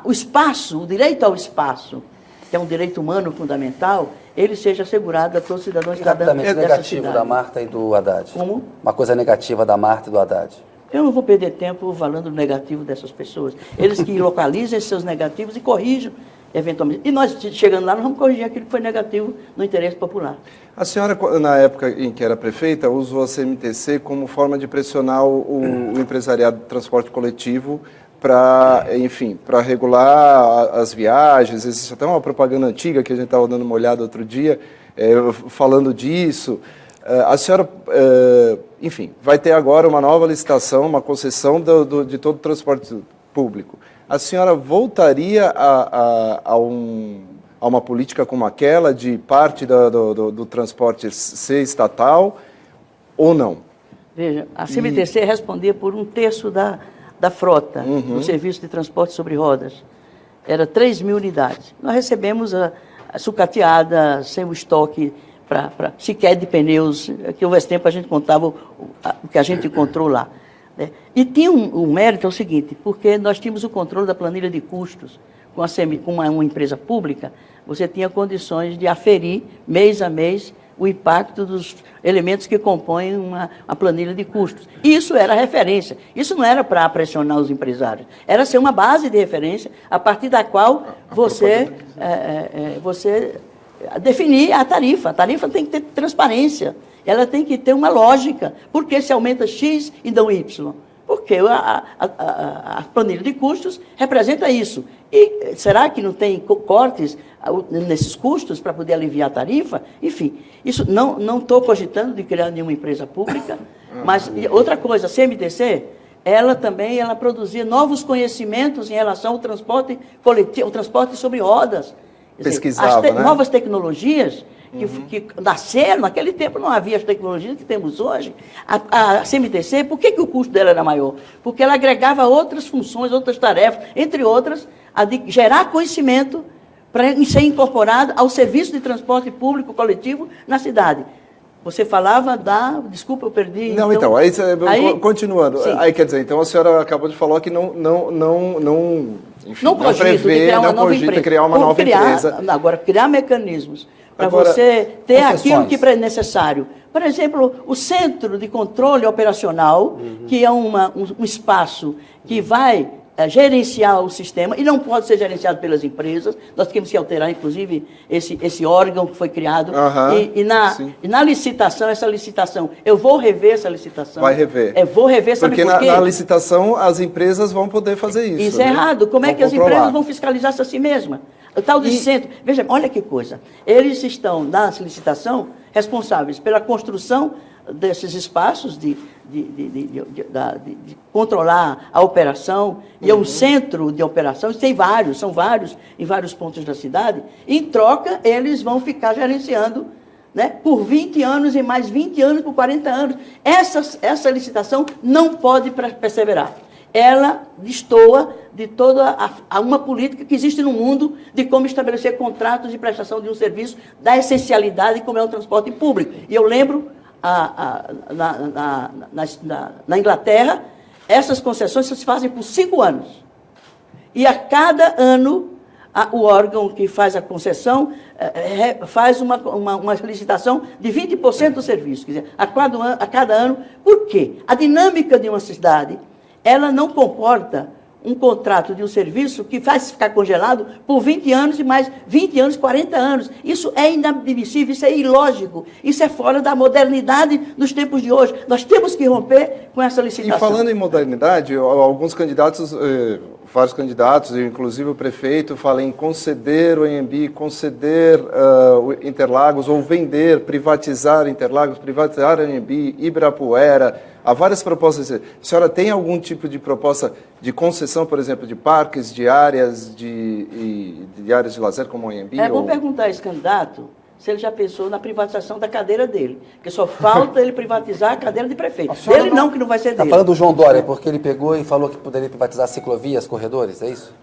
S2: o espaço, o direito ao espaço, que é um direito humano fundamental, ele seja assegurado a todos os cidadãos e cidadãs dessa
S3: negativo
S2: cidade.
S3: Da Marta e do Haddad.
S2: Como?
S3: Uma coisa negativa da Marta e do Haddad.
S2: Eu não vou perder tempo falando do negativo dessas pessoas. Eles que localizem seus negativos e corrijam, eventualmente. E nós, chegando lá, nós vamos corrigir aquilo que foi negativo no interesse popular.
S4: A senhora, na época em que era prefeita, usou a CMTC como forma de pressionar o empresariado de transporte coletivo para, enfim, para regular as viagens. Existe até uma propaganda antiga que a gente estava dando uma olhada outro dia, falando disso. A senhora, enfim, vai ter agora uma nova licitação, uma concessão de todo o transporte público. A senhora voltaria a uma política como aquela, de parte do transporte ser estatal, ou não?
S2: Veja, a CMTC respondia por 1/3 da frota do serviço de transporte sobre rodas. Era 3.000 unidades. Nós recebemos a sucateada, sem o estoque, sequer de pneus, que houvesse tempo a gente contava o que a gente encontrou lá. Né? E tinha um mérito, é o seguinte, porque nós tínhamos o controle da planilha de custos. Com uma empresa pública, você tinha condições de aferir, mês a mês, o impacto dos elementos que compõem uma planilha de custos. E isso era referência. Isso não era para pressionar os empresários. Era ser uma base de referência a partir da qual você definir a tarifa. A tarifa tem que ter transparência. Ela tem que ter uma lógica. Por que se aumenta X e não Y? Porque a planilha de custos representa isso. E será que não tem cortes nesses custos para poder aliviar a tarifa? Enfim, isso não estou cogitando de criar nenhuma empresa pública, mas outra coisa, a CMTC, ela produzia novos conhecimentos em relação ao transporte coletivo, ao transporte sobre rodas.
S4: Pesquisava,
S2: novas tecnologias que nasceram, naquele tempo não havia as tecnologias que temos hoje. A CMTC, por que o custo dela era maior? Porque ela agregava outras funções, outras tarefas, entre outras, a de gerar conhecimento para ser incorporado ao serviço de transporte público coletivo na cidade. Você falava da... Desculpa, eu perdi.
S4: Não, então aí continuando. Sim. Aí, quer dizer, então a senhora acabou de falar que enfim, não prevê, não cogita criar uma nova empresa.
S2: Agora, criar mecanismos para você ter aquilo que é necessário. Por exemplo, o Centro de Controle Operacional, que é um espaço que vai gerenciar o sistema, e não pode ser gerenciado pelas empresas. Nós temos que alterar, inclusive, esse órgão que foi criado. E na licitação, eu vou rever essa licitação.
S4: Vai rever.
S2: Eu vou rever, sabe por quê?
S4: Porque na licitação as empresas vão poder fazer isso.
S2: Isso é errado. Como é que as empresas vão fiscalizar-se a si mesmas? O tal de centro... Veja, olha que coisa. Eles estão, na licitação, responsáveis pela construção desses espaços de controlar a operação, e é um centro de operações, são vários, em vários pontos da cidade. Em troca, eles vão ficar gerenciando, né, por 20 anos, e mais 20 anos, por 40 anos. Essa licitação não pode perseverar. Ela destoa de toda uma política que existe no mundo de como estabelecer contratos de prestação de um serviço da essencialidade como é o transporte público. E eu lembro, na Inglaterra, essas concessões se fazem por 5 anos. E a cada ano, o órgão que faz a concessão faz uma licitação de 20% do serviço. Quer dizer, a cada ano. Por quê? A dinâmica de uma cidade, ela não comporta um contrato de um serviço que faz ficar congelado por 20 anos e mais 20 anos, 40 anos. Isso é inadmissível, isso é ilógico, isso é fora da modernidade dos tempos de hoje. Nós temos que romper com essa licitação.
S4: E falando em modernidade, alguns candidatos, vários candidatos, inclusive o prefeito, falam em conceder o Anhembi, conceder Interlagos, ou vender, privatizar Interlagos, privatizar Anhembi, Ibirapuera. Há várias propostas. A senhora tem algum tipo de proposta de concessão, por exemplo, de parques, de áreas de áreas de lazer, como o Anhembi?
S2: Vou perguntar a esse candidato se ele já pensou na privatização da cadeira dele. Porque só falta ele privatizar a cadeira de prefeito. Dele não, que não vai ser dele.
S3: Está falando do João Dória, porque ele pegou e falou que poderia privatizar ciclovias, corredores, é isso?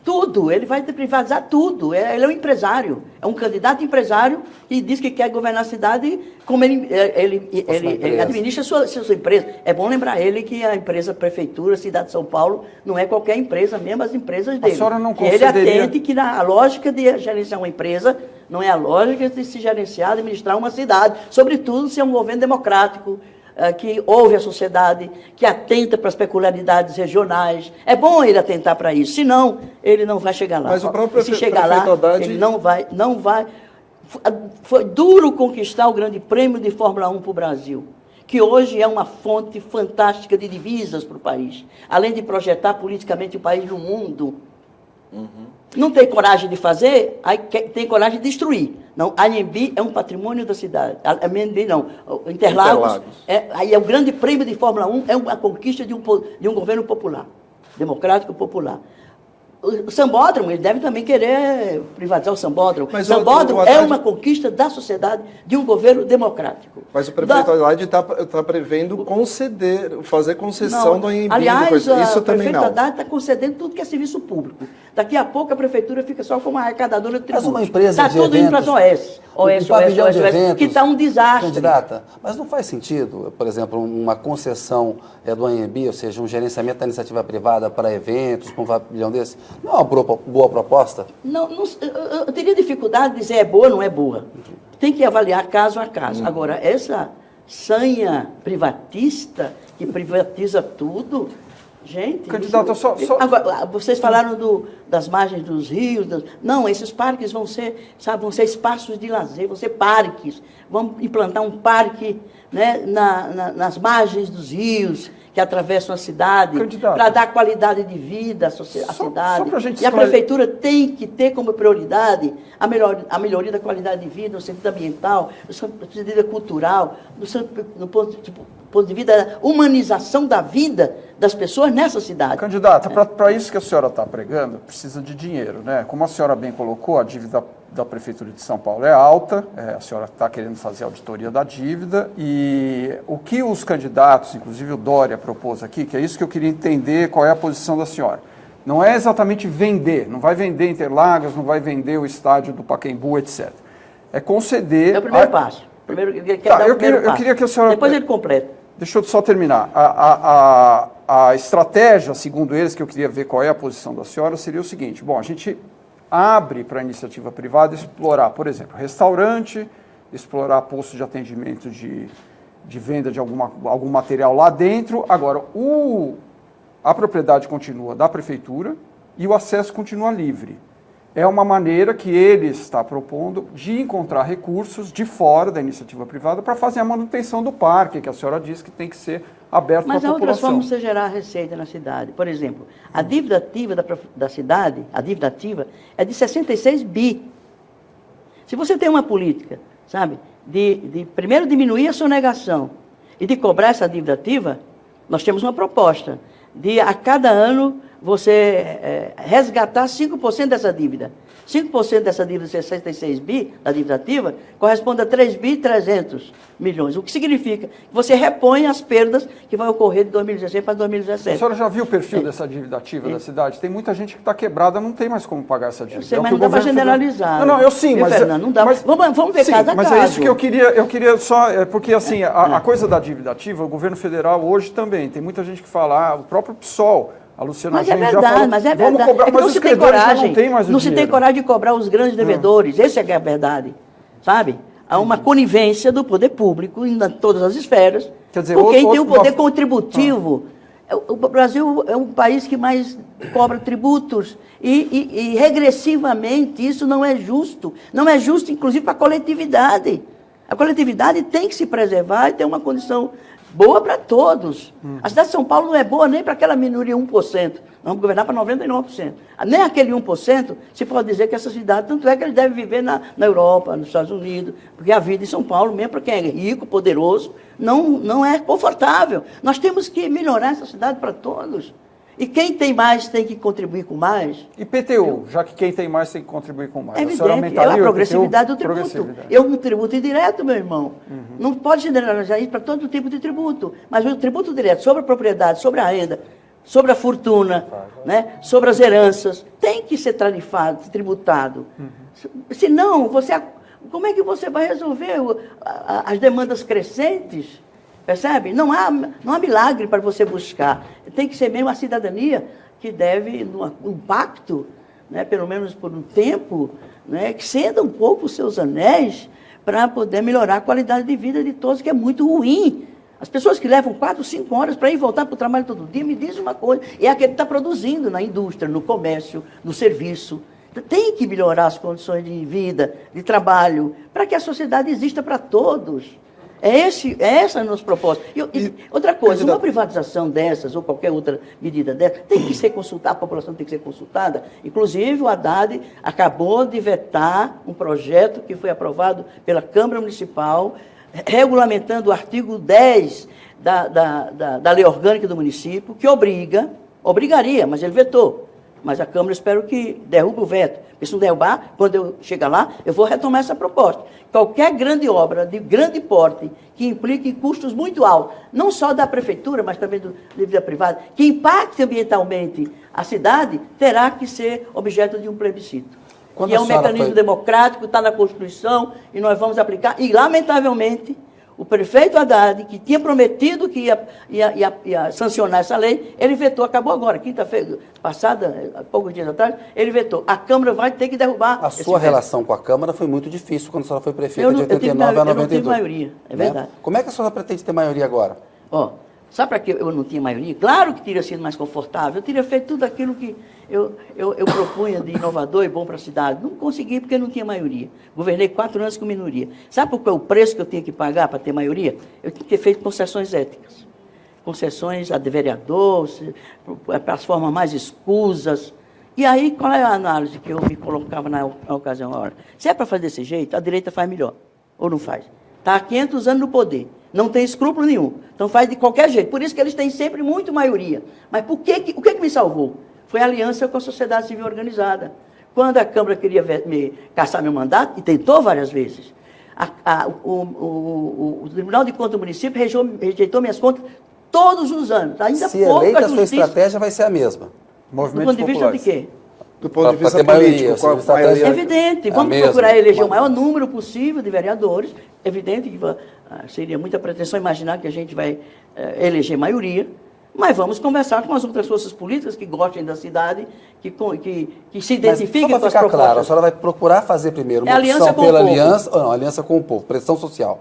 S2: Tudo, ele vai privatizar tudo. Ele é um empresário, é um candidato empresário e diz que quer governar a cidade como ele administra sua empresa. É bom lembrar ele que a empresa Prefeitura, Cidade de São Paulo, não é qualquer empresa, mesmo as empresas dele.
S1: A senhora não
S2: concederia... Ele atende que a lógica de gerenciar uma empresa não é a lógica de se gerenciar, de administrar uma cidade, sobretudo se é um governo democrático, que ouve a sociedade, que atenta para as peculiaridades regionais. É bom ele atentar para isso, senão ele não vai chegar lá.
S4: Mas o próprio
S2: se chegar lá, ele não vai. Foi duro conquistar o Grande Prêmio de Fórmula 1 para o Brasil, que hoje é uma fonte fantástica de divisas para o país, além de projetar politicamente o país no mundo. Não tem coragem de fazer, aí tem coragem de destruir. Não, a Anhembi é um patrimônio da cidade. A Anhembi não, Interlagos. Aí é o Grande Prêmio de Fórmula 1, é uma conquista de um governo popular, democrático popular. O Sambódromo, ele deve também querer privatizar o Sambódromo. Mas o Sambódromo é uma conquista da sociedade de um governo democrático.
S4: Mas o prefeito Haddad está prevendo fazer concessão do Anhembi.
S2: Aliás, o prefeito Haddad está concedendo tudo que é serviço público. Daqui a pouco a prefeitura fica só como arrecadadora de tributos.
S3: Mas uma empresa
S2: está tudo indo para as OS, que está um desastre.
S3: Candidata, mas não faz sentido, por exemplo, uma concessão do Anhembi, ou seja, um gerenciamento da iniciativa privada para eventos, com um pavilhão desse, não é uma boa proposta?
S2: Não, eu teria dificuldade de dizer é boa ou não é boa. Tem que avaliar caso a caso. Agora, essa sanha privatista, que privatiza tudo... Gente,
S1: candidato,
S2: agora, vocês falaram das margens dos rios. Não, esses parques vão ser espaços de lazer, vão ser parques. Vamos implantar um parque, né, nas margens dos rios que atravessam a cidade, para dar qualidade de vida à cidade. E a prefeitura tem que ter como prioridade a melhoria da qualidade de vida, no sentido ambiental, no sentido de vida cultural, no ponto de vista da humanização da vida das pessoas nessa cidade.
S1: Candidata, para isso que a senhora está pregando, precisa de dinheiro, né? Como a senhora bem colocou, a dívida da Prefeitura de São Paulo é alta, a senhora está querendo fazer a auditoria da dívida, e o que os candidatos, inclusive o Dória, propôs aqui, que é isso que eu queria entender, qual é a posição da senhora. Não é exatamente vender, não vai vender Interlagos, não vai vender o estádio do Pacaembu, etc. É conceder...
S2: É o primeiro passo. Primeiro,
S1: eu queria que a senhora...
S2: Depois ele completa.
S1: Deixa eu só terminar. A estratégia, segundo eles, que eu queria ver qual é a posição da senhora, seria o seguinte: bom, a gente abre para a iniciativa privada explorar, por exemplo, restaurante, explorar posto de atendimento de venda de algum material lá dentro. Agora, a propriedade continua da prefeitura e o acesso continua livre. É uma maneira que ele está propondo de encontrar recursos de fora da iniciativa privada para fazer a manutenção do parque, que a senhora disse que tem que ser aberto para a população.
S2: Mas há outras formas de você gerar receita na cidade. Por exemplo, a dívida ativa da cidade, a dívida ativa, é de 66 bi. Se você tem uma política, sabe, de primeiro diminuir a sonegação e de cobrar essa dívida ativa, nós temos uma proposta de, a cada ano, você resgatar 5% dessa dívida. 5% dessa dívida de 66 bi, da dívida ativa, corresponde a 3 bi e 300 milhões. O que significa que você repõe as perdas que vão ocorrer de 2016 para 2017.
S1: A senhora já viu o perfil dessa dívida ativa da cidade? Tem muita gente que está quebrada, não tem mais como pagar essa dívida.
S2: Eu sei, mas não dá para generalizar.
S1: Não, eu sim, mas...
S2: Fernando, não dá.
S1: Mas,
S2: vamos ver cada caso.
S1: Mas é isso que eu queria só... Porque, assim, a coisa da dívida ativa, o governo federal hoje também, tem muita gente que fala, o próprio PSOL... A Luciana
S2: mas é verdade, já falou, mas é verdade.
S1: Cobrar, mas os credores já não têm mais o dinheiro.
S2: Não se tem coragem de cobrar os grandes devedores. Essa é a verdade. Sabe? Há uma conivência do poder público em todas as esferas. Quer dizer, por quem tem o poder contributivo. O Brasil é um país que mais cobra tributos. E regressivamente isso não é justo. Não é justo, inclusive, para a coletividade. A coletividade tem que se preservar e ter uma condição boa para todos. A cidade de São Paulo não é boa nem para aquela minoria 1%. Nós vamos governar para 99%. Nem aquele 1% se pode dizer que essa cidade, tanto é que ele deve viver na Europa, nos Estados Unidos, porque a vida em São Paulo, mesmo para quem é rico, poderoso, não é confortável. Nós temos que melhorar essa cidade para todos. E quem tem mais tem que contribuir com mais.
S1: E PTU, já que quem tem mais tem que contribuir com mais.
S2: É evidente, é a progressividade do tributo. Eu no tributo indireto, meu irmão. Não pode generalizar isso para todo tipo de tributo. Mas o tributo direto sobre a propriedade, sobre a renda, sobre a fortuna, né, sobre as heranças, tem que ser tarifado, tributado. Senão, como é que você vai resolver as demandas crescentes? Percebe? Não há milagre para você buscar. Tem que ser mesmo a cidadania que deve, um pacto, né, pelo menos por um tempo, né, que ceda um pouco os seus anéis para poder melhorar a qualidade de vida de todos, que é muito ruim. As pessoas que levam 4, 5 horas para ir voltar para o trabalho todo dia, me dizem uma coisa, é aquele que está produzindo na indústria, no comércio, no serviço. Tem que melhorar as condições de vida, de trabalho, para que a sociedade exista para todos. Essa é a nossa proposta. Outra coisa, uma privatização dessas, ou qualquer outra medida dessa, tem que ser consultada, a população tem que ser consultada. Inclusive, o Haddad acabou de vetar um projeto que foi aprovado pela Câmara Municipal, regulamentando o artigo 10 da Lei Orgânica do Município, que obrigaria, mas ele vetou. Mas a Câmara, espero que derrube o veto. Porque se não derrubar, quando eu chegar lá, eu vou retomar essa proposta. Qualquer grande obra de grande porte que implique custos muito altos, não só da prefeitura, mas também da vida privada, que impacte ambientalmente a cidade, terá que ser objeto de um plebiscito. E é um mecanismo democrático, está na Constituição, e nós vamos aplicar. E, lamentavelmente, o prefeito Haddad, que tinha prometido que ia sancionar essa lei, ele vetou, acabou agora, quinta-feira passada, poucos dias atrás, ele vetou. A Câmara vai ter que derrubar.
S3: A sua relação com a Câmara foi muito difícil quando a senhora foi prefeita de 89 a 92.
S2: Eu não tive maioria, é verdade.
S3: Como é que a senhora pretende ter maioria agora?
S2: Sabe para que eu não tinha maioria? Claro que teria sido mais confortável, eu teria feito tudo aquilo que eu propunha de inovador e bom para a cidade. Não consegui porque não tinha maioria. Governei 4 anos com minoria. Sabe qual é o preço que eu tinha que pagar para ter maioria? Eu tinha que ter feito concessões éticas. Concessões a vereador, para as formas mais escusas. E aí, qual é a análise que eu me colocava na ocasião? Olha, se é para fazer desse jeito, a direita faz melhor. Ou não faz? Está há 500 anos no poder. Não tem escrúpulo nenhum. Então faz de qualquer jeito. Por isso que eles têm sempre muito maioria. Mas o que me salvou? Foi a aliança com a sociedade civil organizada. Quando a Câmara queria me cassar meu mandato, e tentou várias vezes, o Tribunal de Contas do município rejeitou minhas contas todos os anos. Ainda
S3: se eleita, a sua estratégia vai ser a mesma.
S2: Do ponto de vista de quê?
S4: Do ponto de vista
S3: maioria,
S4: político,
S2: é evidente, vamos procurar eleger o maior número possível de vereadores. É evidente que seria muita pretensão imaginar que a gente vai eleger maioria, mas vamos conversar com as outras forças políticas que gostem da cidade, que se identifiquem com as propostas.
S3: Claro, a senhora vai procurar fazer primeiro uma
S2: opção
S3: pela aliança, ou não, aliança com o povo, pressão social.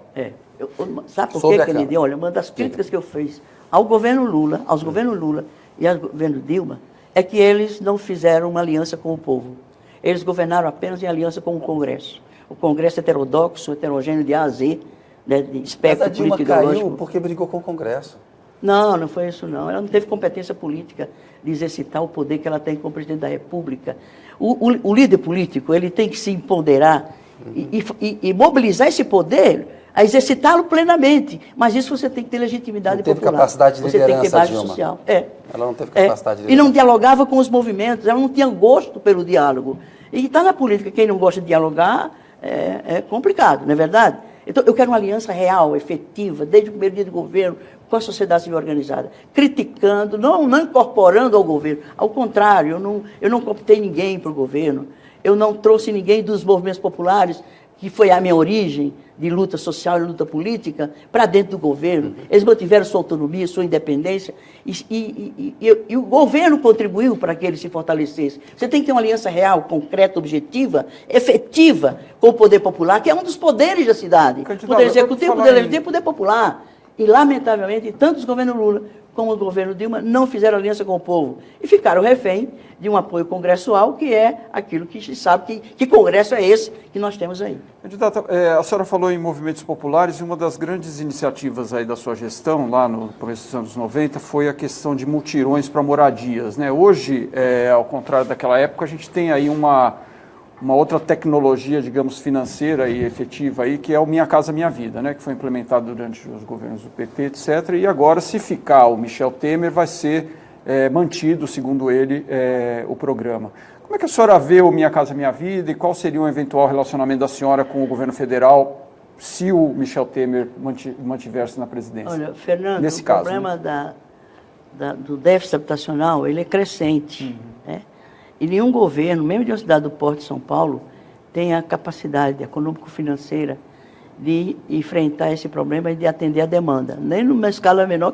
S2: Sabe por quê, Kennedy? Olha, uma das críticas que eu fiz ao governo Lula, aos governos Lula e ao governo Dilma, é que eles não fizeram uma aliança com o povo. Eles governaram apenas em aliança com o Congresso. O Congresso heterodoxo, heterogêneo de A a Z, né, de espectro político ideológico.
S3: Mas a Dilma caiu porque brigou com o Congresso.
S2: Não, não foi isso não. Ela não teve competência política de exercitar o poder que ela tem como presidente da República. O líder político, ele tem que se empoderar e mobilizar esse poder a exercitá-lo plenamente. Mas isso você tem que ter legitimidade popular.
S3: Não teve capacidade de liderança,
S2: você tem que ter base
S3: Dilma.
S2: social.
S3: Ela não teve capacidade de liderança.
S2: E não dialogava com os movimentos, ela não tinha gosto pelo diálogo. E está na política, quem não gosta de dialogar é complicado, não é verdade? Então, eu quero uma aliança real, efetiva, desde o primeiro dia do governo, com a sociedade civil organizada, criticando, não incorporando ao governo. Ao contrário, eu não cooptei ninguém para o governo, eu não trouxe ninguém dos movimentos populares, que foi a minha origem de luta social e luta política, para dentro do governo. Eles mantiveram sua autonomia, sua independência, e o governo contribuiu para que ele se fortalecesse. Você tem que ter uma aliança real, concreta, objetiva, efetiva com o poder popular, que é um dos poderes da cidade. Poder executivo, poder legislativo, poder popular. E, lamentavelmente, tanto os governos Lula como o governo Dilma não fizeram aliança com o povo e ficaram refém de um apoio congressual, que é aquilo que se sabe que congresso é esse que nós temos aí.
S1: Candidata, a senhora falou em movimentos populares e uma das grandes iniciativas aí da sua gestão, lá no começo dos anos 90, foi a questão de mutirões para moradias, né? Hoje, ao contrário daquela época, a gente tem aí uma outra tecnologia, digamos, financeira e efetiva aí, que é o Minha Casa Minha Vida, né, que foi implementado durante os governos do PT, etc. E agora, se ficar o Michel Temer, vai ser mantido, segundo ele, o programa. Como é que a senhora vê o Minha Casa Minha Vida e qual seria um eventual relacionamento da senhora com o governo federal se o Michel Temer mantivesse na presidência?
S2: Olha, Fernando,
S1: nesse
S2: o
S1: caso,
S2: problema do déficit habitacional, ele é crescente, né? E nenhum governo, mesmo de uma cidade do porte de São Paulo, tem a capacidade econômico-financeira de enfrentar esse problema e de atender a demanda, nem numa escala menor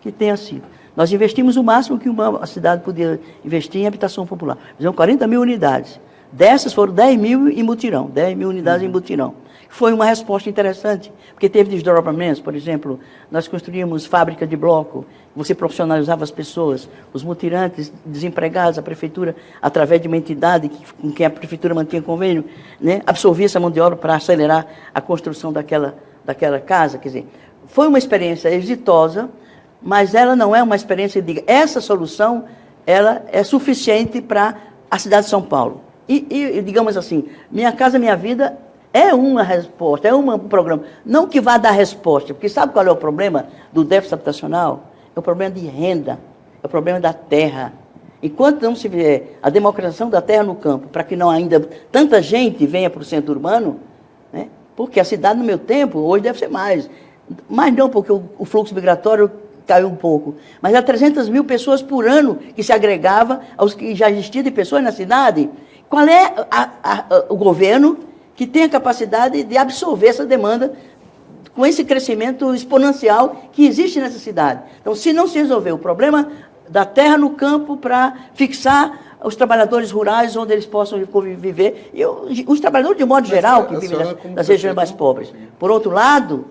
S2: que tenha sido. Nós investimos o máximo que uma cidade podia investir em habitação popular. Fizemos 40 mil unidades. Dessas foram 10 mil em mutirão, 10 mil unidades em mutirão. Foi uma resposta interessante, porque teve desdobramentos. Por exemplo, nós construímos fábrica de bloco, você profissionalizava as pessoas, os mutirantes, desempregados, a prefeitura, através de uma entidade com quem a prefeitura mantinha convênio, né, absorvia essa mão de obra para acelerar a construção daquela casa. Quer dizer, foi uma experiência exitosa, mas ela não é uma experiência de... Essa solução, ela é suficiente para a cidade de São Paulo. E digamos assim, Minha Casa Minha Vida é uma resposta, é um programa. Não que vá dar resposta, porque sabe qual é o problema do déficit habitacional? É o problema de renda, é o problema da terra. Enquanto não se vê a democratização da terra no campo, para que não ainda tanta gente venha para o centro urbano, né? Porque a cidade, no meu tempo, hoje deve ser mais. Mas não, porque o fluxo migratório caiu um pouco. Mas há 300 mil pessoas por ano que se agregava aos que já existiam de pessoas na cidade. Qual é o governo que tem a capacidade de absorver essa demanda com esse crescimento exponencial que existe nessa cidade? Então, se não se resolver o problema da terra no campo para fixar os trabalhadores rurais onde eles possam viver, e os trabalhadores de modo geral que vivem nas regiões mais pobres. Por outro lado,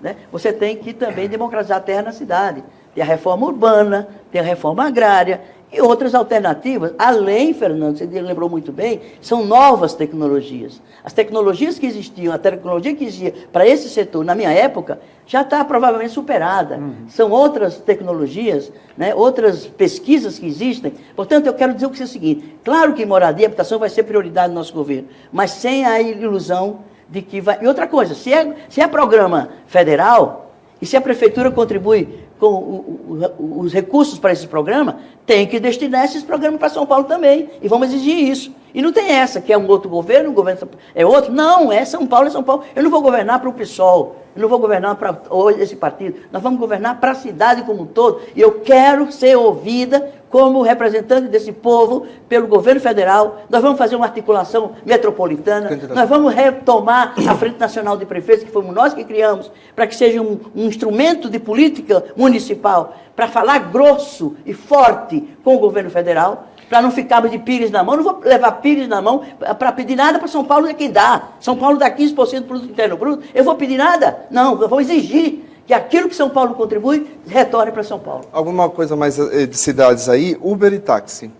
S2: né, você tem que também democratizar a terra na cidade. Tem a reforma urbana, tem a reforma agrária e outras alternativas. Além, Fernando, você lembrou muito bem, são novas tecnologias. As tecnologias que existiam, a tecnologia que existia para esse setor na minha época, já está provavelmente superada. São outras tecnologias, né, outras pesquisas que existem. Portanto, eu quero dizer o seguinte: claro que moradia e habitação vai ser prioridade do nosso governo, mas sem a ilusão de que vai... E outra coisa, se é programa federal, e se a prefeitura contribui os recursos para esse programa, tem que destinar esses programas para São Paulo também. E vamos exigir isso. E não tem essa, que é um outro governo, o governo é outro. Não, é São Paulo, é São Paulo. Eu não vou governar para o PSOL, eu não vou governar para esse partido. Nós vamos governar para a cidade como um todo. E eu quero ser ouvida como representante desse povo pelo governo federal. Nós vamos fazer uma articulação metropolitana. Nós vamos retomar a Frente Nacional de Prefeitos, que fomos nós que criamos, para que seja um instrumento de política municipal, para falar grosso e forte com o governo federal, para não ficarmos de pires na mão. Não vou levar pires na mão para pedir nada para São Paulo, é quem dá. São Paulo dá 15% do produto interno bruto. Eu vou pedir nada? Não, eu vou exigir que aquilo que São Paulo contribui, retorne para São Paulo.
S4: Alguma coisa mais de cidades aí? Uber e táxi.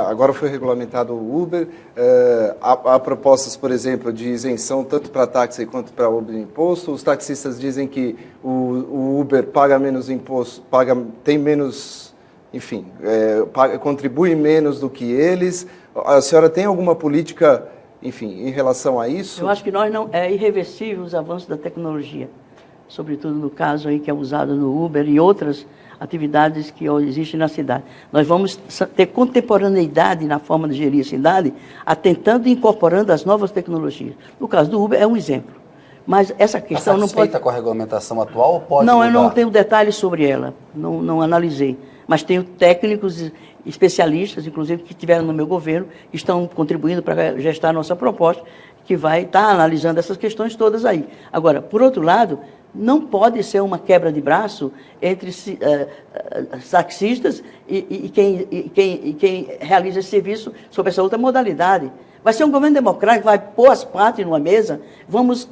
S4: Agora foi regulamentado o Uber. Há propostas, por exemplo, de isenção tanto para táxi quanto para Uber de imposto. Os taxistas dizem que o Uber paga menos imposto, tem menos, enfim, contribui menos do que eles. A senhora tem alguma política, enfim, em relação a isso?
S2: Eu acho que é irreversível os avanços da tecnologia, sobretudo no caso aí que é usado no Uber e outras atividades que existem na cidade. Nós vamos ter contemporaneidade na forma de gerir a cidade, atentando e incorporando as novas tecnologias. No caso do Uber é um exemplo. Mas essa questão não pode...
S3: Está com a regulamentação atual ou pode
S2: Não,
S3: mudar?
S2: eu não tenho detalhes sobre ela, não analisei. Mas tenho técnicos especialistas, inclusive, que estiveram no meu governo, que estão contribuindo para gestar a nossa proposta, que vai estar analisando essas questões todas aí. Agora, por outro lado, não pode ser uma quebra de braço entre taxistas e quem realiza esse serviço sob essa outra modalidade. Vai ser um governo democrático, vai pôr as partes numa mesa, vamos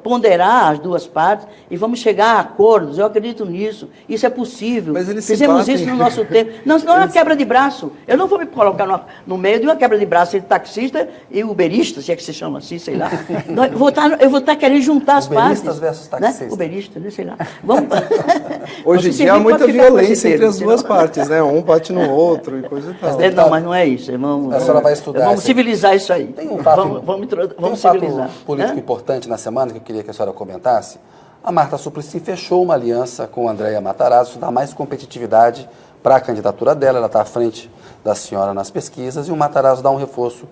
S2: ponderar as duas partes e vamos chegar a acordos. Eu acredito nisso, isso é possível.
S4: Mas eles
S2: fizemos isso no nosso tempo. Não, senão é uma quebra de braço. Eu não vou me colocar no meio de uma quebra de braço entre taxista e uberista, se é que se chama assim, sei lá. Eu vou estar querendo juntar as partes.
S3: Uberistas versus taxistas.
S2: Né? Uberista, né? Sei lá. Vamos...
S4: Hoje em dia há muita violência entre as duas partes, né? Um bate no outro e coisa e tal.
S2: Não, mas não é isso. Vamos,
S3: a senhora vai estudar.
S2: Vamos civilizar isso aí.
S3: Tem um fato,
S2: vamos civilizar.
S3: Político importante na semana que eu queria que a senhora comentasse. A Marta Suplicy fechou uma aliança com a Andréa Matarazzo, dá mais competitividade para a candidatura dela, ela está à frente da senhora nas pesquisas, e o Matarazzo dá um reforço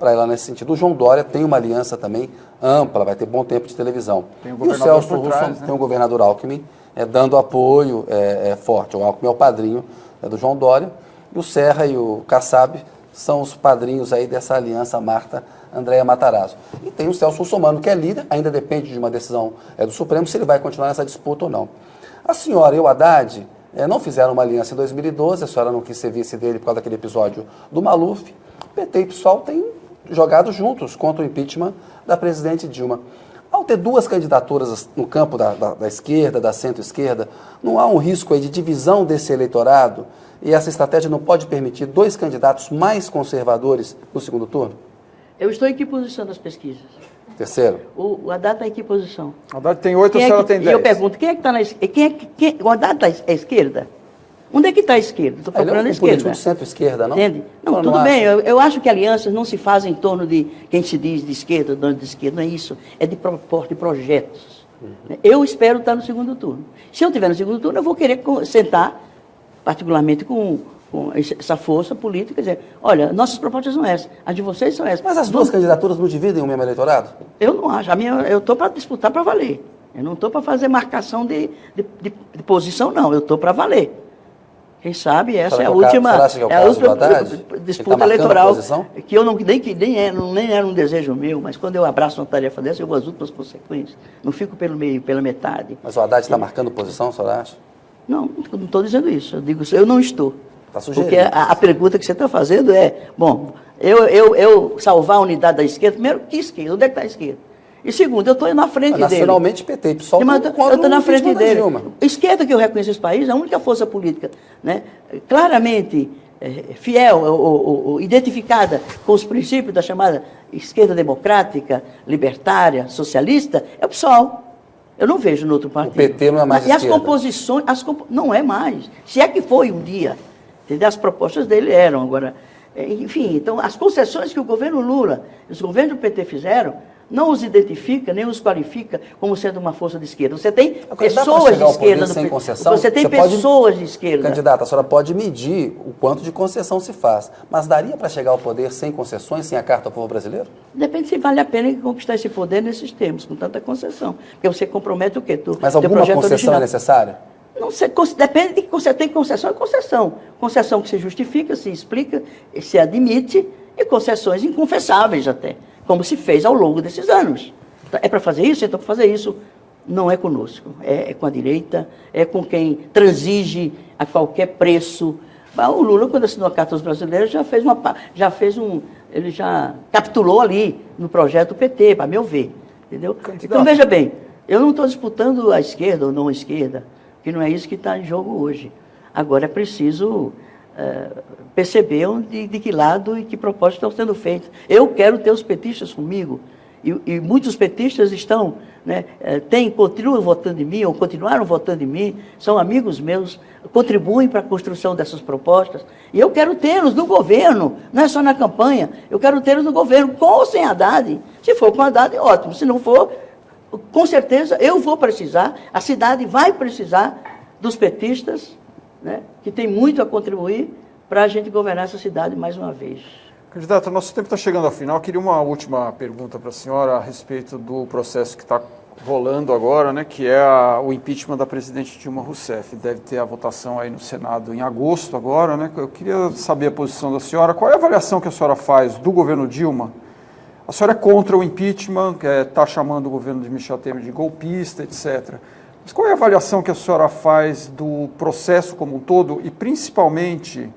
S3: para ela nesse sentido. O João Dória tem uma aliança também ampla, vai ter bom tempo de televisão.
S1: Tem
S3: e o Celso Russo tem o governador Alckmin dando apoio forte. O Alckmin é o padrinho do João Dória, e o Serra e o Kassab são os padrinhos aí dessa aliança Marta-Andréa Matarazzo. E tem o Celso Russomano, que é líder, ainda depende de uma decisão do Supremo, se ele vai continuar nessa disputa ou não. A senhora e o Haddad não fizeram uma aliança em 2012, a senhora não quis ser vice dele por causa daquele episódio do Maluf. PT e PSOL têm jogado juntos contra o impeachment da presidente Dilma. Ao ter duas candidaturas no campo da esquerda, da centro-esquerda, não há um risco aí de divisão desse eleitorado? E essa estratégia não pode permitir dois candidatos mais conservadores no segundo turno?
S2: Eu estou em que posição nas pesquisas?
S3: Terceiro.
S2: O Haddad está em que posição?
S1: O Haddad tem 8, a senhora tem 10.
S2: E eu pergunto, quem é que está na esquerda? O Haddad está à esquerda? Onde é que está a esquerda? Estou procurando a esquerda.
S3: Ele é um político de centro-esquerda, não?
S2: Entende? Não, tudo bem. Eu acho que alianças não se fazem em torno de quem se diz de esquerda, dono de esquerda. Não é isso. É de proposta, de projetos. Eu espero estar no segundo turno. Se eu estiver no segundo turno, eu vou querer sentar, particularmente com essa força política, dizer, olha, nossas propostas são essas, as de vocês são essas.
S3: Mas as duas candidaturas não dividem o mesmo eleitorado?
S2: Eu não acho. Eu estou para disputar para valer. Eu não estou para fazer marcação de posição, não. Eu estou para valer. Quem sabe essa é a última disputa eleitoral que eu nem era um desejo meu, mas quando eu abraço uma tarefa dessa, eu vou às últimas consequências. Não fico pelo meio, pela metade.
S3: Mas o Haddad está marcando posição, a senhora acha?
S2: Não estou dizendo isso. Eu digo, eu não estou.
S3: Está sugerindo.
S2: Porque a pergunta que você está fazendo é, bom, eu salvar a unidade da esquerda, primeiro, que esquerda? Onde é que está a esquerda? E segundo, eu estou na frente dele.
S3: Nacionalmente, PT e PSOL
S2: eu estou na frente dele. A esquerda que eu reconheço nesse país, a única força política, né, claramente fiel ou identificada com os princípios da chamada esquerda democrática, libertária, socialista, é o PSOL. Eu não vejo no outro partido.
S3: O PT não é mais esquerda.
S2: E as composições, não é mais. Se é que foi um dia. Entendeu? As propostas dele eram. Agora, enfim, então, as concessões que o governo Lula e os governos do PT fizeram não os identifica, nem os qualifica como sendo uma força de esquerda. Você tem pessoas de
S3: esquerda
S2: esquerda
S3: sem concessão?
S2: Você tem pessoas de esquerda.
S3: Candidata, a senhora pode medir o quanto de concessão se faz, mas daria para chegar ao poder sem concessões, sem a Carta ao Povo Brasileiro?
S2: Depende se vale a pena conquistar esse poder nesses termos, com tanta concessão. Porque você compromete o quê?
S3: Mas alguma concessão original é necessária?
S2: Não, depende de que você tem concessão, é concessão. Concessão que se justifica, se explica, se admite, e concessões inconfessáveis até, como se fez ao longo desses anos. É para fazer isso? Então, para fazer isso, não é conosco, é com a direita, é com quem transige a qualquer preço. O Lula, quando assinou a Carta aos Brasileiros, ele já capitulou ali no projeto do PT, para meu ver. Entendeu? Então, veja bem, eu não estou disputando a esquerda ou não a esquerda, que não é isso que está em jogo hoje. Agora é preciso perceber de que lado e que propostas estão sendo feitas. Eu quero ter os petistas comigo, e muitos petistas estão, né, continuam votando em mim, ou continuaram votando em mim, são amigos meus, contribuem para a construção dessas propostas, e eu quero tê-los no governo, não é só na campanha, eu quero tê-los no governo, com ou sem Haddad. Se for com Haddad, ótimo, se não for, com certeza eu vou precisar, a cidade vai precisar dos petistas, né, que tem muito a contribuir para a gente governar essa cidade mais uma vez.
S1: Candidata, nosso tempo está chegando ao final. Eu queria uma última pergunta para a senhora a respeito do processo que está rolando agora, né, que é o impeachment da presidente Dilma Rousseff. Deve ter a votação aí no Senado em agosto agora, né? Eu queria saber a posição da senhora. Qual é a avaliação que a senhora faz do governo Dilma? A senhora é contra o impeachment, está chamando o governo de Michel Temer de golpista, etc. Mas qual é a avaliação que a senhora faz do processo como um todo e principalmente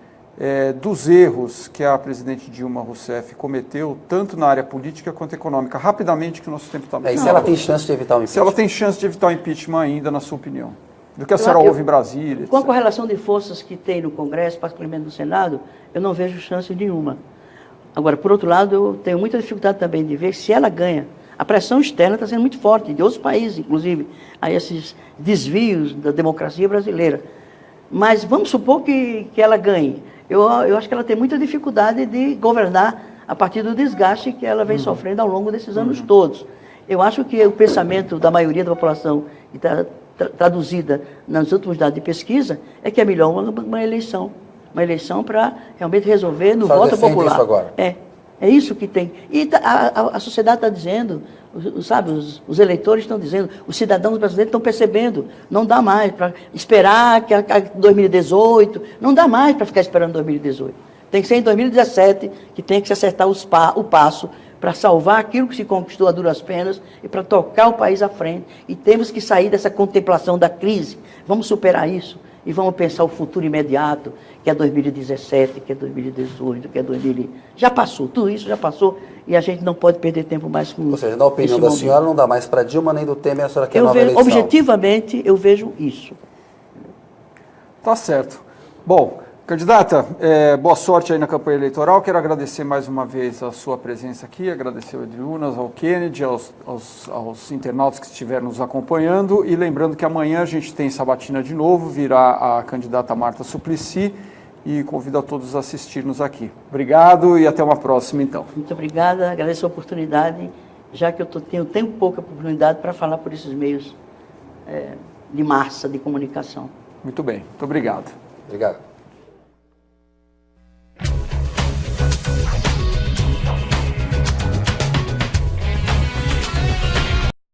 S1: dos erros que a presidente Dilma Rousseff cometeu, tanto na área política quanto econômica? Rapidamente, que o nosso tempo está muito.
S3: E se ela tem chance de evitar o impeachment?
S1: Se ela tem chance de evitar o impeachment ainda, na sua opinião? Do que a senhora ouve em Brasília, etc.
S2: Com a correlação de forças que tem no Congresso, particularmente no Senado, eu não vejo chance nenhuma. Agora, por outro lado, eu tenho muita dificuldade também de ver se ela ganha. A pressão externa está sendo muito forte, de outros países, inclusive, a esses desvios da democracia brasileira. Mas vamos supor que ela ganhe. Eu acho que ela tem muita dificuldade de governar a partir do desgaste que ela vem sofrendo ao longo desses anos todos. Eu acho que o pensamento da maioria da população, que está traduzida nos últimos dados de pesquisa, é que é melhor uma eleição. Uma eleição para realmente resolver no voto popular.
S3: Isso agora.
S2: É isso que tem. E a sociedade está dizendo, sabe, os eleitores estão dizendo, os cidadãos brasileiros estão percebendo, não dá mais para esperar que 2018, não dá mais para ficar esperando 2018. Tem que ser em 2017 que tem que se acertar o passo para salvar aquilo que se conquistou a duras penas e para tocar o país à frente. E temos que sair dessa contemplação da crise. Vamos superar isso e vamos pensar o futuro imediato, que é 2017, que é 2018, que é 2000. Já passou, tudo isso já passou e a gente não pode perder tempo mais com isso.
S3: Ou seja, na opinião da senhora, não dá mais para Dilma nem do Temer, a senhora quer nova eleição?
S2: Objetivamente, eu vejo isso.
S1: Tá certo. Bom, candidata, boa sorte aí na campanha eleitoral. Quero agradecer mais uma vez a sua presença aqui, agradecer ao Edrunas, ao Kennedy, aos internautas que estiveram nos acompanhando e lembrando que amanhã a gente tem sabatina de novo, virá a candidata Marta Suplicy e convido a todos a assistir-nos aqui. Obrigado e até uma próxima, então.
S2: Muito obrigada, agradeço a oportunidade, já que tenho pouca oportunidade para falar por esses meios de massa de comunicação.
S1: Muito bem, muito obrigado.
S3: Obrigado.